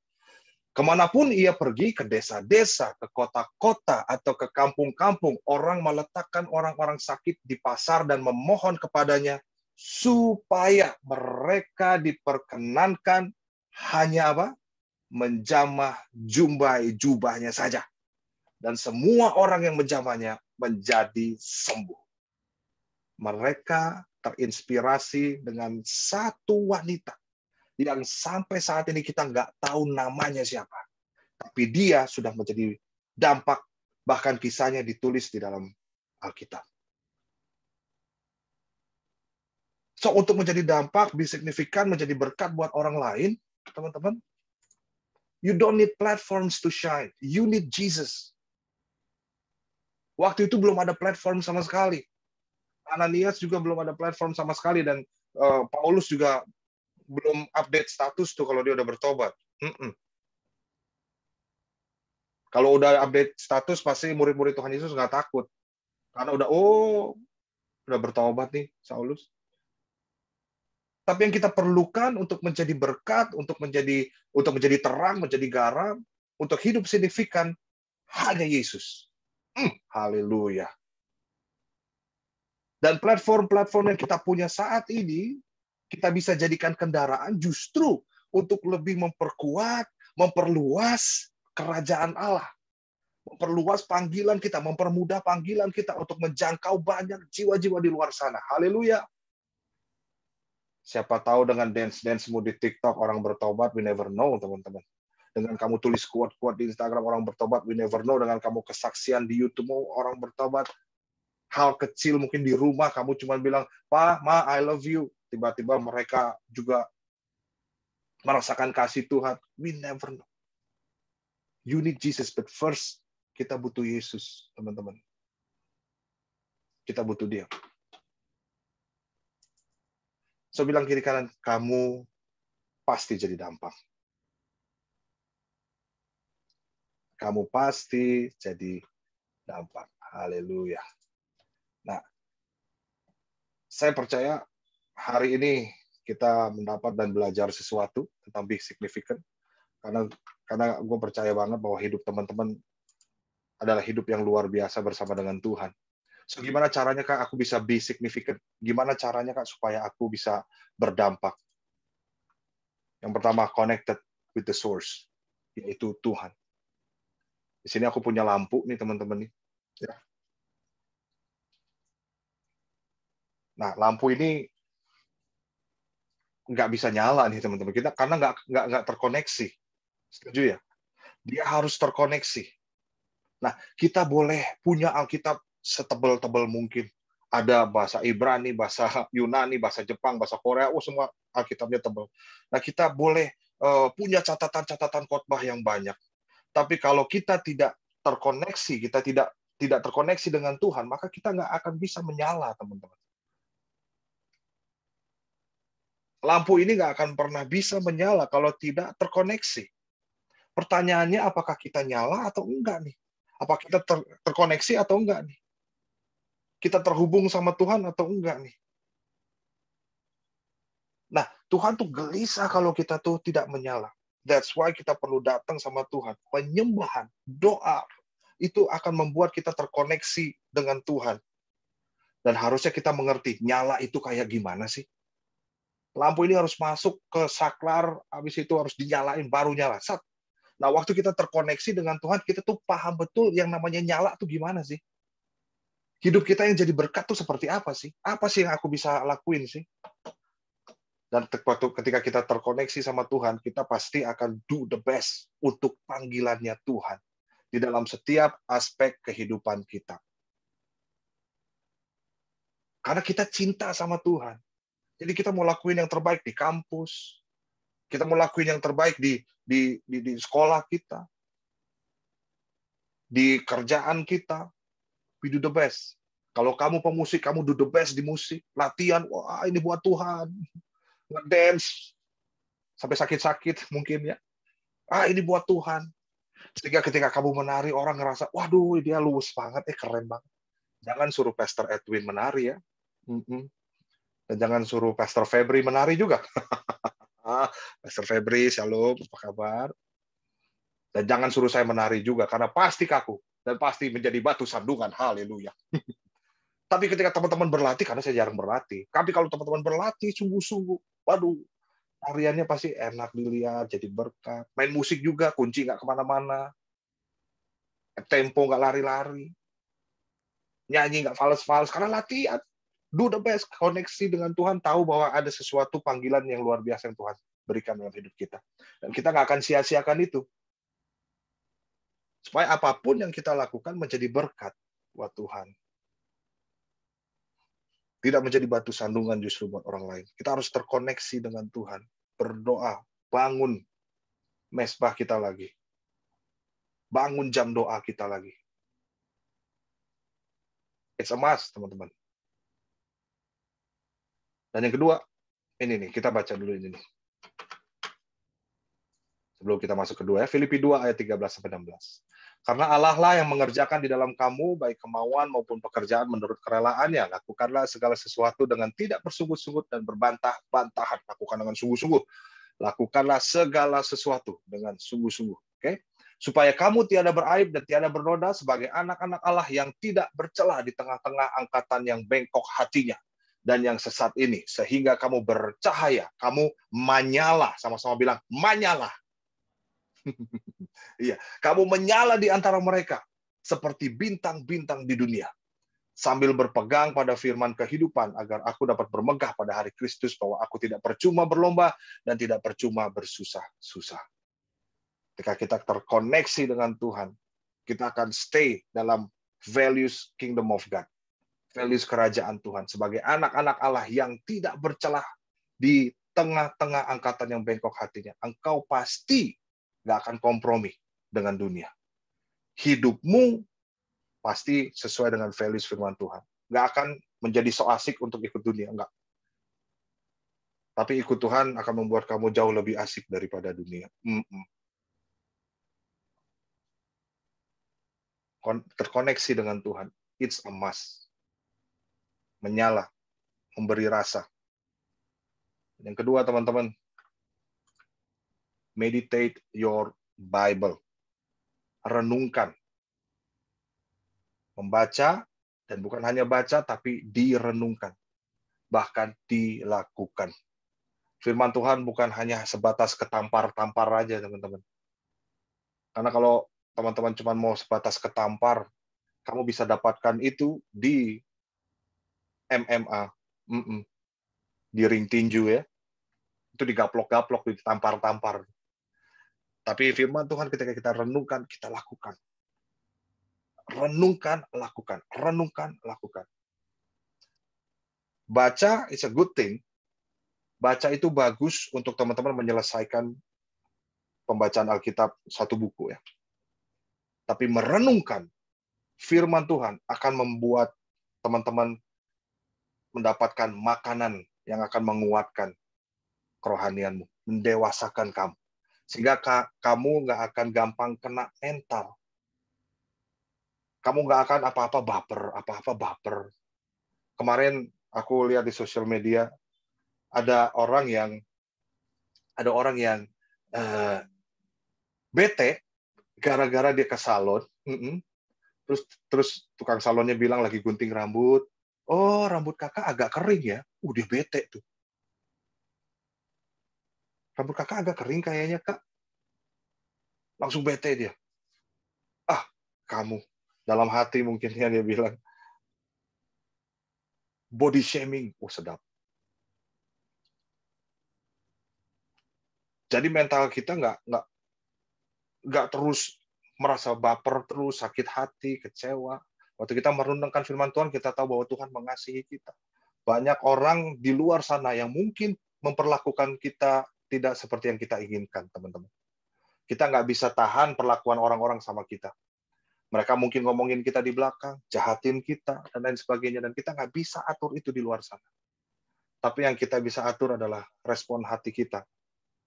Kemanapun ia pergi, ke desa-desa, ke kota-kota, atau ke kampung-kampung, orang meletakkan orang-orang sakit di pasar dan memohon kepadanya supaya mereka diperkenankan hanya apa? Menjamah jubahnya saja. Dan semua orang yang menjamahnya menjadi sembuh. Mereka terinspirasi dengan satu wanita yang sampai saat ini kita nggak tahu namanya siapa. Tapi dia sudah menjadi dampak, bahkan kisahnya ditulis di dalam Alkitab. So, untuk menjadi dampak, signifikan, menjadi berkat buat orang lain, teman-teman, you don't need platforms to shine. You need Jesus. Waktu itu belum ada platform sama sekali. Ananias juga belum ada platform sama sekali, dan Paulus juga belum update status tuh kalau dia udah bertobat. Kalau udah update status, pasti murid-murid Tuhan Yesus nggak takut. Karena udah bertobat nih, Saulus. Tapi yang kita perlukan untuk menjadi berkat, untuk menjadi terang, menjadi garam, untuk hidup signifikan, hanya Yesus. Haleluya. Dan platform-platform yang kita punya saat ini, kita bisa jadikan kendaraan justru untuk lebih memperkuat, memperluas kerajaan Allah. Memperluas panggilan kita, mempermudah panggilan kita untuk menjangkau banyak jiwa-jiwa di luar sana. Haleluya. Siapa tahu dengan dance-dancemu di TikTok orang bertobat, we never know, teman-teman. Dengan kamu tulis quote-quote di Instagram orang bertobat, we never know. Dengan kamu kesaksian di YouTube orang bertobat, hal kecil mungkin di rumah kamu cuma bilang, "Pa, Ma, I love you." Tiba-tiba mereka juga merasakan kasih Tuhan. We never know. You need Jesus, but first kita butuh Yesus, teman-teman. Kita butuh Dia. So, bilang kiri kanan, kamu pasti jadi dampak. Kamu pasti jadi dampak. Haleluya. Nah, saya percaya hari ini kita mendapat dan belajar sesuatu tentang be significant. Karena gue percaya banget bahwa hidup teman-teman adalah hidup yang luar biasa bersama dengan Tuhan. So, gimana caranya Kak aku bisa be significant? Gimana caranya Kak supaya aku bisa berdampak? Yang pertama, connected with the source, yaitu Tuhan. Di sini aku punya lampu nih teman-teman nih. Ya. Nah, lampu ini nggak bisa nyala nih teman-teman kita karena nggak terkoneksi. Setuju ya? Dia harus terkoneksi. Nah, kita boleh punya Alkitab setebal-tebal mungkin. Ada bahasa Ibrani, bahasa Yunani, bahasa Jepang, bahasa Korea, semua Alkitabnya tebal. Nah, kita boleh punya catatan-catatan khotbah yang banyak. Tapi kalau kita tidak terkoneksi, kita tidak terkoneksi dengan Tuhan, maka kita nggak akan bisa menyala, teman-teman. Lampu ini nggak akan pernah bisa menyala kalau tidak terkoneksi. Pertanyaannya, apakah kita nyala atau enggak nih? Apa kita terkoneksi atau enggak nih? Kita terhubung sama Tuhan atau enggak nih? Nah, Tuhan tuh gelisah kalau kita tuh tidak menyala. That's why kita perlu datang sama Tuhan. Penyembahan, doa, itu akan membuat kita terkoneksi dengan Tuhan. Dan harusnya kita mengerti, nyala itu kayak gimana sih? Lampu ini harus masuk ke saklar, habis itu harus dinyalain, baru nyala. Nah, waktu kita terkoneksi dengan Tuhan, kita tuh paham betul yang namanya nyala tuh gimana sih? Hidup kita yang jadi berkat tuh seperti apa sih? Apa sih yang aku bisa lakuin sih? Dan ketika kita terkoneksi sama Tuhan, kita pasti akan do the best untuk panggilannya Tuhan di dalam setiap aspek kehidupan kita. Karena kita cinta sama Tuhan. Jadi kita mau lakuin yang terbaik di kampus. Kita mau lakuin yang terbaik di sekolah kita. Di kerjaan kita. We do the best. Kalau kamu pemusik, kamu do the best di musik. Latihan, wah ini buat Tuhan. Nge-dance. Sampai sakit-sakit mungkin ya. Ini buat Tuhan. Sehingga ketika kamu menari, orang ngerasa, waduh dia luwes banget, keren banget. Jangan suruh Pastor Edwin menari ya. Dan jangan suruh Pastor Febri menari juga. Pastor Febri, shalom, apa kabar? Dan jangan suruh saya menari juga, karena pasti kaku. Dan pasti menjadi batu sandungan, haleluya. Tapi ketika teman-teman berlatih, karena saya jarang berlatih. Tapi kalau teman-teman berlatih, sungguh-sungguh, waduh, tariannya pasti enak dilihat, jadi berkat. Main musik juga, kunci nggak kemana-mana. Tempo nggak lari-lari. Nyanyi nggak fals-fals, karena latihan. Do the best, koneksi dengan Tuhan, tahu bahwa ada sesuatu panggilan yang luar biasa yang Tuhan berikan dalam hidup kita. Dan kita nggak akan sia-siakan itu. Supaya apapun yang kita lakukan menjadi berkat buat Tuhan. Tidak menjadi batu sandungan justru buat orang lain. Kita harus terkoneksi dengan Tuhan. Berdoa, bangun mesbah kita lagi. Bangun jam doa kita lagi. It's a must, teman-teman. Dan yang kedua, ini nih, kita baca dulu ini nih. Sebelum kita masuk kedua ya, Filipi 2 ayat 13-16. Karena Allah lah yang mengerjakan di dalam kamu, baik kemauan maupun pekerjaan menurut kerelaannya. Lakukanlah segala sesuatu dengan tidak bersungut-sungut dan berbantah-bantahan. Lakukan dengan sungguh-sungguh. Lakukanlah segala sesuatu dengan sungguh-sungguh. Oke? Supaya kamu tiada beraib dan tiada bernoda sebagai anak-anak Allah yang tidak bercela di tengah-tengah angkatan yang bengkok hatinya dan yang sesat ini, sehingga kamu bercahaya, kamu menyala, sama-sama bilang, menyala. Iya, kamu menyala di antara mereka, seperti bintang-bintang di dunia, sambil berpegang pada firman kehidupan, agar aku dapat bermegah pada hari Kristus, bahwa aku tidak percuma berlomba, dan tidak percuma bersusah-susah. Ketika kita terkoneksi dengan Tuhan, kita akan stay dalam values kingdom of God. Values kerajaan Tuhan sebagai anak-anak Allah yang tidak bercelah di tengah-tengah angkatan yang bengkok hatinya. Engkau pasti nggak akan kompromi dengan dunia. Hidupmu pasti sesuai dengan values firman Tuhan. Nggak akan menjadi so asik untuk ikut dunia, enggak. Tapi ikut Tuhan akan membuat kamu jauh lebih asik daripada dunia. Terkoneksi dengan Tuhan, it's a must. Menyala, memberi rasa. Yang kedua, teman-teman, meditate your Bible. Renungkan. Membaca, dan bukan hanya baca, tapi direnungkan. Bahkan dilakukan. Firman Tuhan bukan hanya sebatas ketampar-tampar aja, teman-teman. Karena kalau teman-teman cuma mau sebatas ketampar, kamu bisa dapatkan itu di MMA, di ring tinju ya, itu digaplok-gaplok, ditampar-tampar. Tapi firman Tuhan ketika kita renungkan, kita lakukan. Renungkan, lakukan. Renungkan, lakukan. Baca is a good thing. Baca itu bagus untuk teman-teman menyelesaikan pembacaan Alkitab satu buku ya. Tapi merenungkan firman Tuhan akan membuat teman-teman mendapatkan makanan yang akan menguatkan kerohanianmu, mendewasakan kamu. Sehingga kamu nggak akan gampang kena mental. Kamu nggak akan apa-apa baper. Kemarin aku lihat di sosial media, ada orang yang bete gara-gara dia ke salon. Terus tukang salonnya bilang lagi gunting rambut. Oh, rambut kakak agak kering ya. Dia bete tuh. Rambut kakak agak kering kayaknya, Kak. Langsung bete dia. Kamu. Dalam hati mungkin dia bilang. Body shaming. Sedap. Jadi mental kita nggak terus merasa baper terus, sakit hati, kecewa. Waktu kita merenungkan firman Tuhan, kita tahu bahwa Tuhan mengasihi kita. Banyak orang di luar sana yang mungkin memperlakukan kita tidak seperti yang kita inginkan, teman-teman. Kita nggak bisa tahan perlakuan orang-orang sama kita. Mereka mungkin ngomongin kita di belakang, jahatin kita, dan lain sebagainya. Dan kita nggak bisa atur itu di luar sana. Tapi yang kita bisa atur adalah respon hati kita,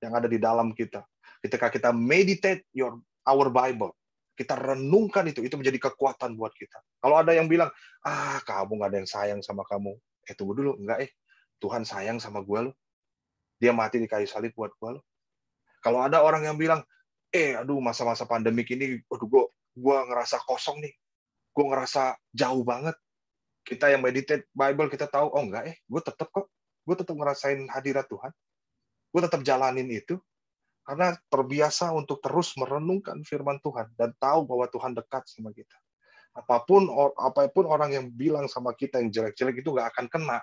yang ada di dalam kita. Ketika kita meditate our Bible, kita renungkan itu menjadi kekuatan buat kita. Kalau ada yang bilang, kamu nggak ada yang sayang sama kamu. Tunggu dulu, enggak Tuhan sayang sama gue loh. Dia mati di kayu salib buat gue loh. Kalau ada orang yang bilang, aduh masa-masa pandemik ini, aduh gue ngerasa kosong nih. Gue ngerasa jauh banget. Kita yang meditate Bible, kita tahu, enggak gue tetap kok. Gue tetap ngerasain hadirat Tuhan. Gue tetap jalanin itu. Karena terbiasa untuk terus merenungkan firman Tuhan. Dan tahu bahwa Tuhan dekat sama kita. Apapun orang yang bilang sama kita yang jelek-jelek itu nggak akan kena.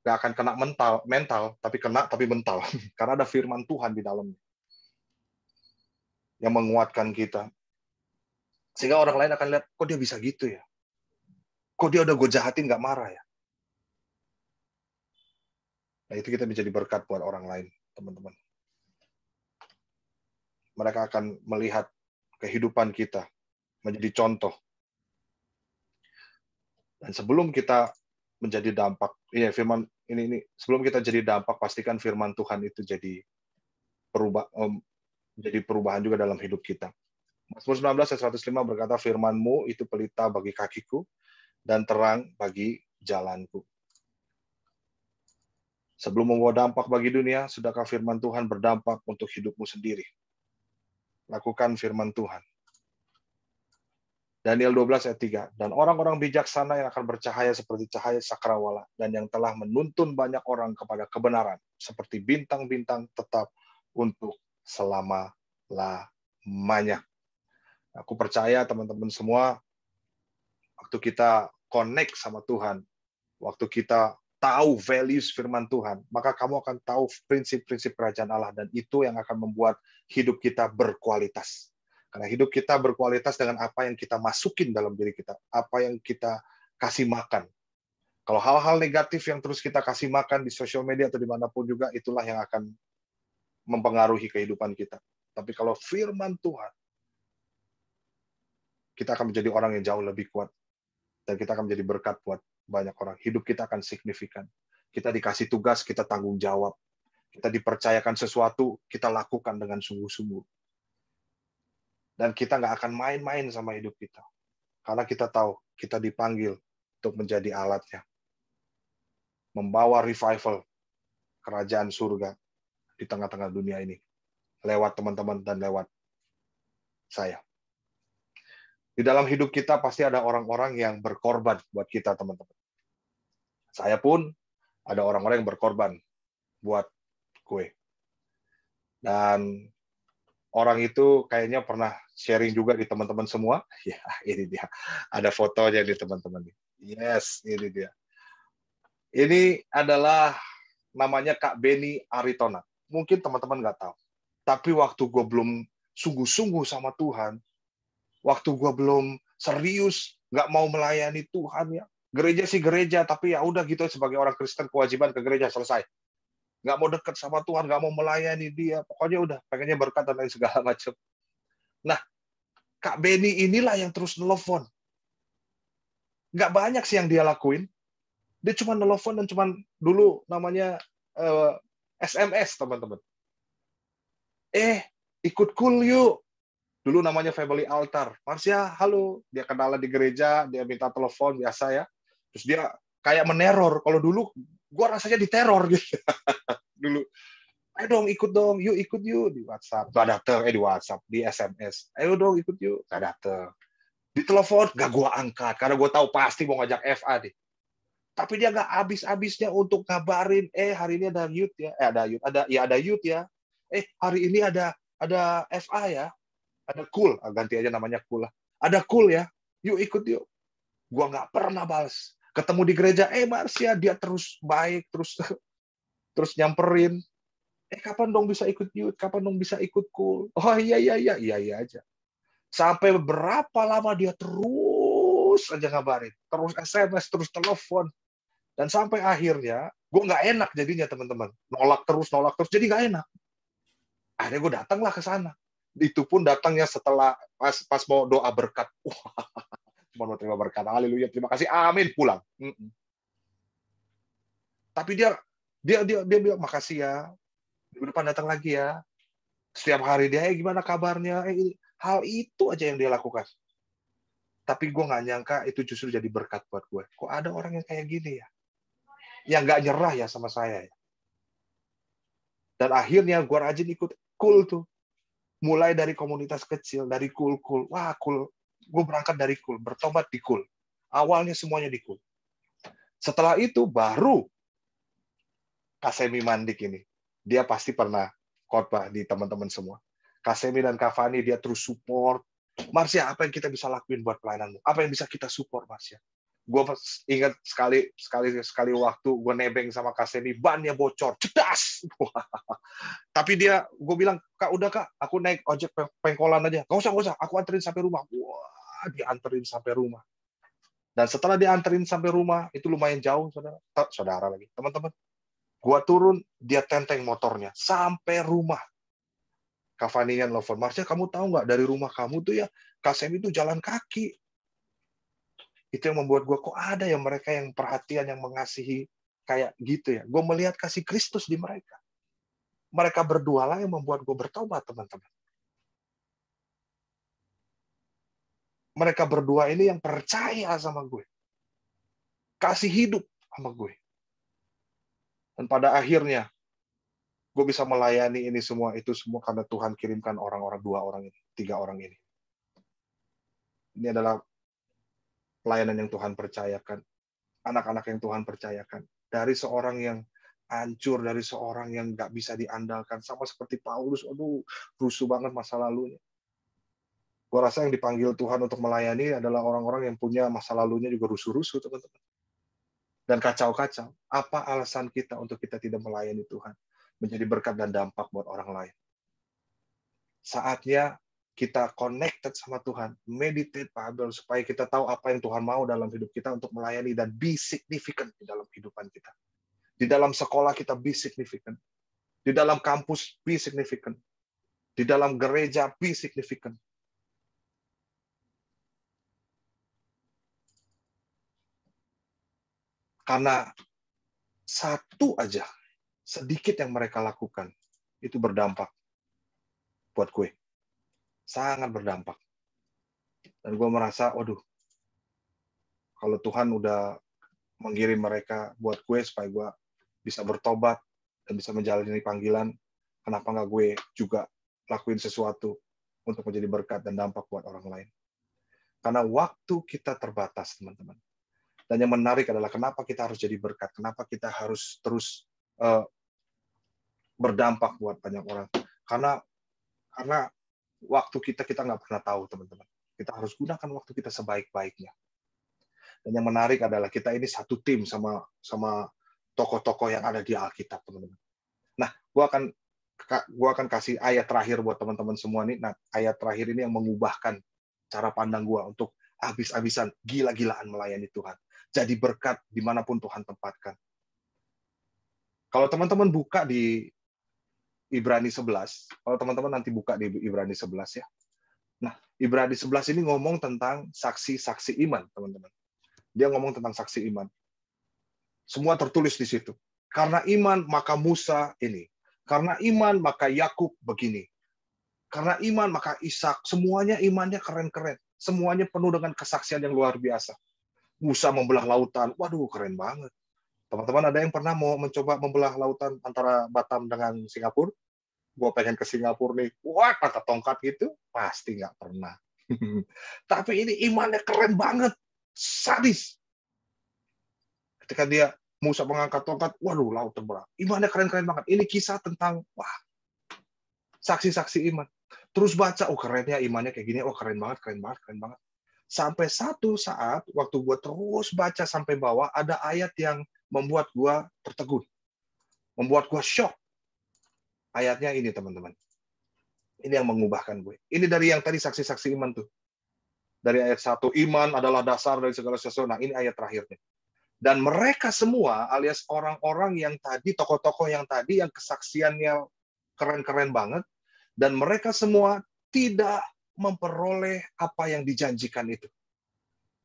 Nggak akan kena mental, tapi mental. Karena ada firman Tuhan di dalamnya. Yang menguatkan kita. Sehingga orang lain akan lihat, kok dia bisa gitu ya? Kok dia udah gue jahatin nggak marah ya? Nah, itu kita menjadi berkat buat orang lain, teman-teman. Mereka akan melihat kehidupan kita menjadi contoh. Dan sebelum kita menjadi dampak, firman ini sebelum kita jadi dampak, pastikan firman Tuhan itu jadi perubahan juga dalam hidup kita. Mazmur 19 ayat 105 berkata, firman-Mu itu pelita bagi kakiku dan terang bagi jalanku. Sebelum membawa dampak bagi dunia, sudahkah firman Tuhan berdampak untuk hidupmu sendiri? Lakukan firman Tuhan. Daniel 12 ayat 3. Dan orang-orang bijaksana yang akan bercahaya seperti cahaya sakrawala, dan yang telah menuntun banyak orang kepada kebenaran, seperti bintang-bintang tetap untuk selama-lamanya. Aku percaya teman-teman semua, waktu kita connect sama Tuhan, waktu kita tahu values firman Tuhan, maka kamu akan tahu prinsip-prinsip kerajaan Allah, dan itu yang akan membuat hidup kita berkualitas. Karena hidup kita berkualitas dengan apa yang kita masukin dalam diri kita, apa yang kita kasih makan. Kalau hal-hal negatif yang terus kita kasih makan di sosial media atau dimanapun juga, itulah yang akan mempengaruhi kehidupan kita. Tapi kalau firman Tuhan, kita akan menjadi orang yang jauh lebih kuat. Dan kita akan menjadi berkat buat banyak orang. Hidup kita akan signifikan. Kita dikasih tugas, kita tanggung jawab. Kita dipercayakan sesuatu, kita lakukan dengan sungguh-sungguh. Dan kita nggak akan main-main sama hidup kita. Karena kita tahu, kita dipanggil untuk menjadi alatnya. Membawa revival kerajaan surga di tengah-tengah dunia ini. Lewat teman-teman dan lewat saya. Di dalam hidup kita pasti ada orang-orang yang berkorban buat kita, teman-teman. Saya pun ada orang-orang yang berkorban buat gue. Dan orang itu kayaknya pernah sharing juga di teman-teman semua. Ya, ini dia. Ada fotonya di teman-teman. Yes, ini dia. Ini adalah namanya Kak Beni Aritona. Mungkin teman-teman nggak tahu. Tapi waktu gue belum sungguh-sungguh sama Tuhan, waktu gue belum serius, nggak mau melayani Tuhan ya. Gereja sih gereja, tapi ya udah gitu sebagai orang Kristen kewajiban ke gereja selesai. Nggak mau dekat sama Tuhan, nggak mau melayani Dia, pokoknya udah pengennya berkat dan lain segala macam. Nah, Kak Beni inilah yang terus nelfon. Nggak banyak sih yang dia lakuin. Dia cuma nelfon dan cuma dulu namanya SMS, teman-teman. Ikut cool yuk. Dulu namanya Family Altar. Marsya, halo. Dia kenalan di gereja, dia minta telepon, biasa ya. Terus dia kayak meneror. Kalau dulu, gue rasanya diteror gitu. Dulu, ayo dong, ikut dong. Yuk, ikut yuk. Di WhatsApp. Gak dateng. Di WhatsApp. Di SMS. Ayo dong, ikut yuk. Gak dateng. Di telepon, gak gue angkat. Karena gue tahu pasti mau ngajak FA deh. Tapi dia gak habis-habisnya untuk ngabarin, hari ini ada youth ya. Ada youth ya. Hari ini ada FA ya. Ada cool, ganti aja namanya cool lah. Ada cool ya, yuk ikut yuk. Gua nggak pernah balas. Ketemu di gereja, Marsya, dia terus baik, terus nyamperin. Kapan dong bisa ikut youth? Kapan dong bisa ikut cool? Oh iya aja. Sampai berapa lama dia terus aja ngabarin, terus SMS, terus telepon. Dan sampai akhirnya, gue nggak enak jadinya teman-teman. Nolak terus, jadi nggak enak. Akhirnya gue datanglah ke sana. Itu pun datangnya setelah pas mau doa berkat. Cuma mau terima berkat. Haleluya, terima kasih, amin, pulang. Tapi dia bilang makasih ya. Minggu depan datang lagi ya. Setiap hari dia, gimana kabarnya? Hal itu aja yang dia lakukan. Tapi gue nggak nyangka itu justru jadi berkat buat gue. Kok ada orang yang kayak gini ya? Yang nggak nyerah ya sama saya ya. Dan akhirnya gue rajin ikut cool tuh. Mulai dari komunitas kecil, dari cool. Wah, cool. Gue berangkat dari cool, bertobat di cool. Awalnya semuanya di cool. Setelah itu baru Kasemi Mandik ini. Dia pasti pernah khotbah di teman-teman semua. Kasemi dan Kavani dia terus support. Marsha, apa yang kita bisa lakuin buat pelayananmu? Apa yang bisa kita support, Marsha? Gue ingat sekali waktu gue nebeng sama Kasemi, bannya bocor, cedas. Tapi gue bilang, Kak, udah Kak, aku naik ojek pengkolan aja. Gak usah, aku anterin sampai rumah. Wah, dianterin sampai rumah. Dan setelah dianterin sampai rumah, itu lumayan jauh, saudara lagi, teman-teman. Gua turun, dia tenteng motornya sampai rumah. Kavani yang nelfon, Marsha, kamu tahu nggak dari rumah kamu tuh ya, Kasemi itu jalan kaki. Itu yang membuat gue, kok ada ya mereka yang perhatian, yang mengasihi kayak gitu ya. Gue melihat kasih Kristus di mereka. Mereka berdua lah yang membuat gue bertobat, teman-teman. Mereka berdua ini yang percaya sama gue. Kasih hidup sama gue. Dan pada akhirnya, gue bisa melayani ini semua, itu semua karena Tuhan kirimkan orang-orang, 2 orang ini, 3 orang ini. Ini adalah pelayanan yang Tuhan percayakan. Anak-anak yang Tuhan percayakan. Dari seorang yang hancur, dari seorang yang nggak bisa diandalkan. Sama seperti Paulus, rusuh banget masa lalunya. Gue rasa yang dipanggil Tuhan untuk melayani adalah orang-orang yang punya masa lalunya juga rusuh-rusuh, teman-teman. Dan kacau-kacau. Apa alasan kita untuk kita tidak melayani Tuhan? Menjadi berkat dan dampak buat orang lain. Saatnya kita connected sama Tuhan, meditate Bible, supaya kita tahu apa yang Tuhan mau dalam hidup kita untuk melayani dan be significant di dalam kehidupan kita. Di dalam sekolah kita be significant. Di dalam kampus be significant. Di dalam gereja be significant. Karena satu aja, sedikit yang mereka lakukan, itu berdampak buat gue. Sangat berdampak. Dan gue merasa, kalau Tuhan udah mengirim mereka buat gue supaya gue bisa bertobat dan bisa menjalani panggilan, kenapa nggak gue juga lakuin sesuatu untuk menjadi berkat dan dampak buat orang lain. Karena waktu kita terbatas, teman-teman. Dan yang menarik adalah kenapa kita harus jadi berkat, kenapa kita harus terus berdampak buat banyak orang. Karena waktu kita nggak pernah tahu, teman-teman. Kita harus gunakan waktu kita sebaik-baiknya. Dan yang menarik adalah kita ini satu tim sama tokoh-tokoh yang ada di Alkitab, teman-teman. Nah, gua akan kasih ayat terakhir buat teman-teman semua nih. Nah, ayat terakhir ini yang mengubahkan cara pandang gua untuk habis-habisan, gila-gilaan melayani Tuhan. Jadi berkat dimanapun Tuhan tempatkan. Kalau teman-teman buka di Ibrani 11, kalau teman-teman nanti buka di Ibrani 11 ya. Nah, Ibrani 11 ini ngomong tentang saksi-saksi iman, teman-teman. Dia ngomong tentang saksi iman. Semua tertulis di situ. Karena iman, maka Musa ini. Karena iman, maka Yakub begini. Karena iman, maka Ishak. Semuanya imannya keren-keren. Semuanya penuh dengan kesaksian yang luar biasa. Musa membelah lautan. Waduh, keren banget. Teman-teman, ada yang pernah mau mencoba membelah lautan antara Batam dengan Singapura? Gue pengen ke Singapura nih. Wah, angkat tongkat gitu? Pasti nggak pernah. Tapi ini imannya keren banget. Sadis. Ketika dia Musa mengangkat tongkat, waduh, laut terbelah. Imannya keren-keren banget. Ini kisah tentang, saksi-saksi iman. Terus baca, kerennya imannya kayak gini. Keren banget, keren banget, keren banget. Sampai satu saat, waktu gue terus baca sampai bawah, ada ayat yang membuat gue tertegun. Membuat gue shock. Ayatnya ini, teman-teman. Ini yang mengubahkan gue. Ini dari yang tadi saksi-saksi iman tuh. Dari ayat 1, iman adalah dasar dari segala sesuatu. Nah, ini ayat terakhirnya. Dan mereka semua alias orang-orang yang tadi, tokoh-tokoh yang tadi, yang kesaksiannya keren-keren banget, dan mereka semua tidak memperoleh apa yang dijanjikan itu.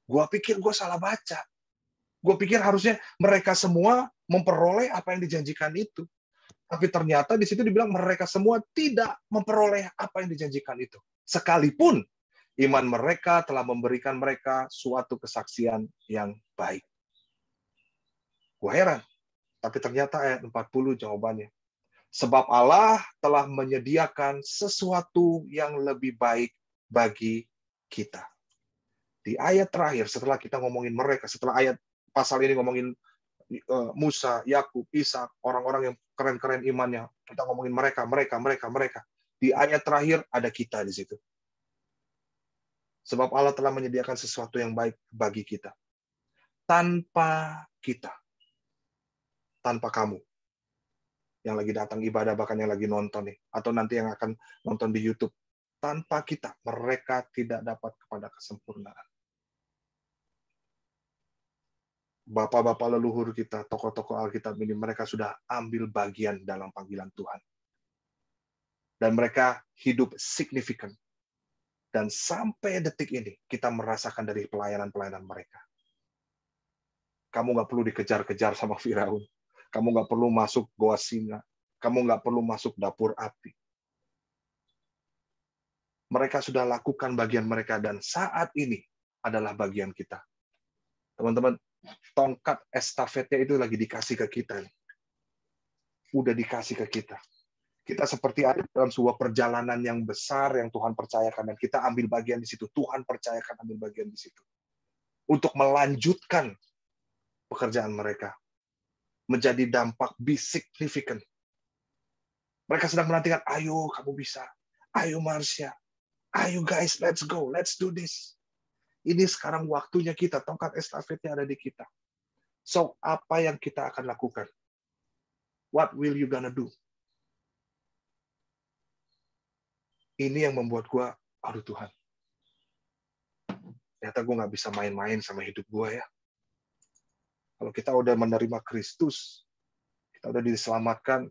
Gua pikir gue salah baca. Gue pikir harusnya mereka semua memperoleh apa yang dijanjikan itu. Tapi ternyata di situ dibilang mereka semua tidak memperoleh apa yang dijanjikan itu. Sekalipun iman mereka telah memberikan mereka suatu kesaksian yang baik. Gue heran. Tapi ternyata ayat 40 jawabannya. Sebab Allah telah menyediakan sesuatu yang lebih baik bagi kita. Di ayat terakhir, setelah kita ngomongin mereka, setelah ayat pasal ini ngomongin Musa, Yakub, Ishak, orang-orang yang keren-keren imannya, kita ngomongin mereka. Di ayat terakhir ada kita di situ. Sebab Allah telah menyediakan sesuatu yang baik bagi kita. Tanpa kita. Tanpa kamu. Yang lagi datang ibadah, bahkan yang lagi nonton nih. Atau nanti yang akan nonton di YouTube. Tanpa kita, mereka tidak dapat kepada kesempurnaan. Bapak-bapak leluhur kita, tokoh-tokoh Alkitab ini, mereka sudah ambil bagian dalam panggilan Tuhan. Dan mereka hidup signifikan. Dan sampai detik ini, kita merasakan dari pelayanan-pelayanan mereka. Kamu nggak perlu dikejar-kejar sama Firaun. Kamu nggak perlu masuk goa singa. Kamu nggak perlu masuk dapur api. Mereka sudah lakukan bagian mereka, dan saat ini adalah bagian kita. Teman-teman, tongkat estafetnya itu lagi dikasih ke kita. Udah dikasih ke kita. Kita seperti ada dalam sebuah perjalanan yang besar yang Tuhan percayakan, dan kita ambil bagian di situ. Tuhan percayakan ambil bagian di situ. Untuk melanjutkan pekerjaan mereka. Menjadi dampak signifikan. Mereka sedang menantikan, ayo kamu bisa. Ayo Marsha. Ayo guys, let's go. Let's do this. Ini sekarang waktunya kita. Tongkat estafetnya ada di kita. So, apa yang kita akan lakukan? What will you gonna do? Ini yang membuat gue, aduh Tuhan. Ternyata gue gak bisa main-main sama hidup gue ya. Kalau kita udah menerima Kristus, kita udah diselamatkan,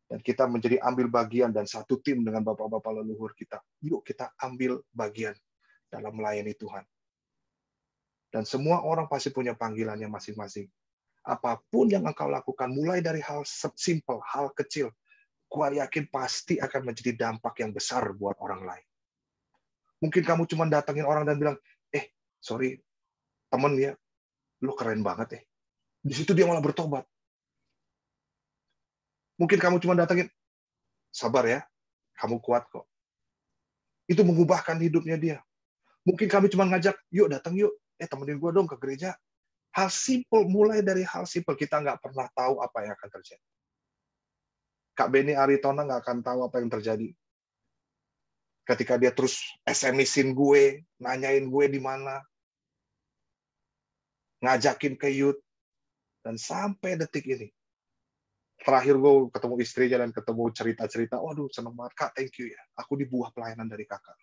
dan kita menjadi ambil bagian dan satu tim dengan bapak-bapak leluhur kita. Yuk kita ambil bagian dalam melayani Tuhan. Dan semua orang pasti punya panggilannya masing-masing. Apapun yang engkau lakukan, mulai dari hal simple, hal kecil, gua yakin pasti akan menjadi dampak yang besar buat orang lain. Mungkin kamu cuma datangin orang dan bilang, sorry, temen ya, lu keren banget ya. Di situ dia malah bertobat. Mungkin kamu cuma datangin, sabar ya, kamu kuat kok. Itu mengubahkan hidupnya dia. Mungkin kami cuma ngajak, yuk datang yuk, temenin gua dong ke gereja. Hal simple, mulai dari hal simple, kita nggak pernah tahu apa yang akan terjadi. Kak Benny Aritona nggak akan tahu apa yang terjadi. Ketika dia terus SMS-in gue, nanyain gue di mana, ngajakin ke youth, dan sampai detik ini. Terakhir gue ketemu istrinya dan ketemu cerita-cerita, waduh seneng banget, Kak, thank you ya. Aku di buah pelayanan dari kakak.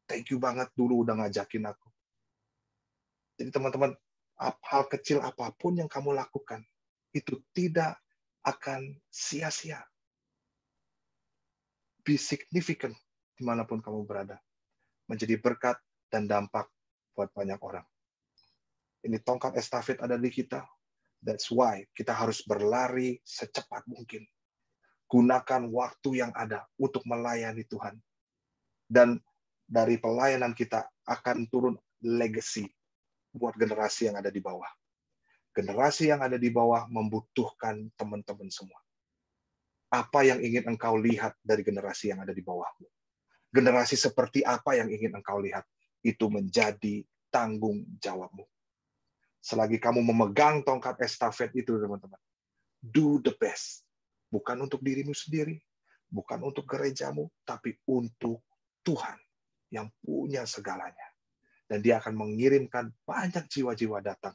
Thank you banget dulu udah ngajakin aku. Jadi teman-teman, hal kecil apapun yang kamu lakukan, itu tidak akan sia-sia. Be significant dimanapun kamu berada. Menjadi berkat dan dampak buat banyak orang. Ini tongkat estafet ada di kita. That's why kita harus berlari secepat mungkin. Gunakan waktu yang ada untuk melayani Tuhan. Dan dari pelayanan kita akan turun legacy buat generasi yang ada di bawah. Generasi yang ada di bawah membutuhkan teman-teman semua. Apa yang ingin engkau lihat dari generasi yang ada di bawahmu? Generasi seperti apa yang ingin engkau lihat? Itu menjadi tanggung jawabmu. Selagi kamu memegang tongkat estafet itu, teman-teman, do the best. Bukan untuk dirimu sendiri, bukan untuk gerejamu, tapi untuk Tuhan yang punya segalanya. Dan dia akan mengirimkan banyak jiwa-jiwa datang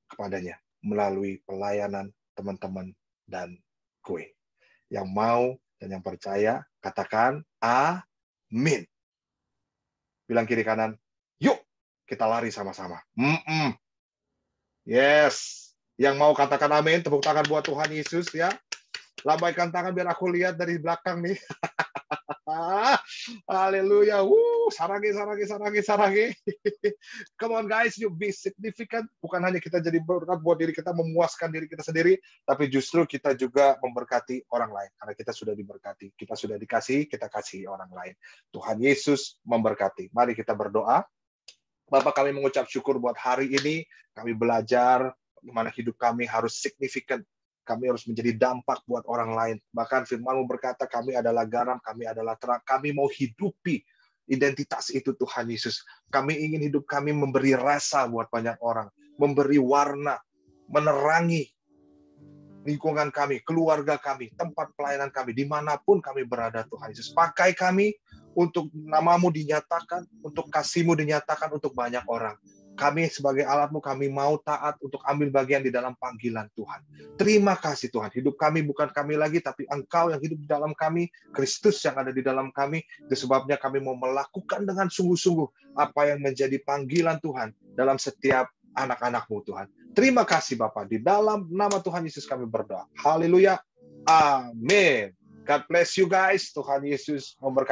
kepadanya melalui pelayanan teman-teman dan gue. Yang mau dan yang percaya, katakan amin. Bilang kiri kanan, yuk kita lari sama-sama. Yes. Yang mau katakan amin, tepuk tangan buat Tuhan Yesus ya. Lambaikan tangan biar aku lihat dari belakang nih. Haleluya. Sarangi. Come on guys, you be significant. Bukan hanya kita jadi berkat buat diri kita, memuaskan diri kita sendiri, tapi justru kita juga memberkati orang lain. Karena kita sudah diberkati, kita sudah dikasih, kita kasih orang lain. Tuhan Yesus memberkati. Mari kita berdoa. Bapak, kami mengucap syukur buat hari ini. Kami belajar bagaimana hidup kami harus signifikan. Kami harus menjadi dampak buat orang lain. Bahkan firman-Mu berkata, kami adalah garam, kami adalah terang. Kami mau hidupi identitas itu Tuhan Yesus. Kami ingin hidup kami memberi rasa buat banyak orang. Memberi warna, menerangi lingkungan kami, keluarga kami, tempat pelayanan kami, dimanapun kami berada Tuhan Yesus. Pakai kami untuk nama-Mu dinyatakan, untuk kasih-Mu dinyatakan untuk banyak orang. Kami sebagai alat-Mu, kami mau taat untuk ambil bagian di dalam panggilan Tuhan. Terima kasih Tuhan. Hidup kami bukan kami lagi, tapi Engkau yang hidup di dalam kami, Kristus yang ada di dalam kami. Itu sebabnya kami mau melakukan dengan sungguh-sungguh apa yang menjadi panggilan Tuhan dalam setiap anak-anak-Mu Tuhan. Terima kasih Bapak. Di dalam nama Tuhan Yesus kami berdoa. Haleluya. Amin. God bless you guys. Tuhan Yesus memberkati.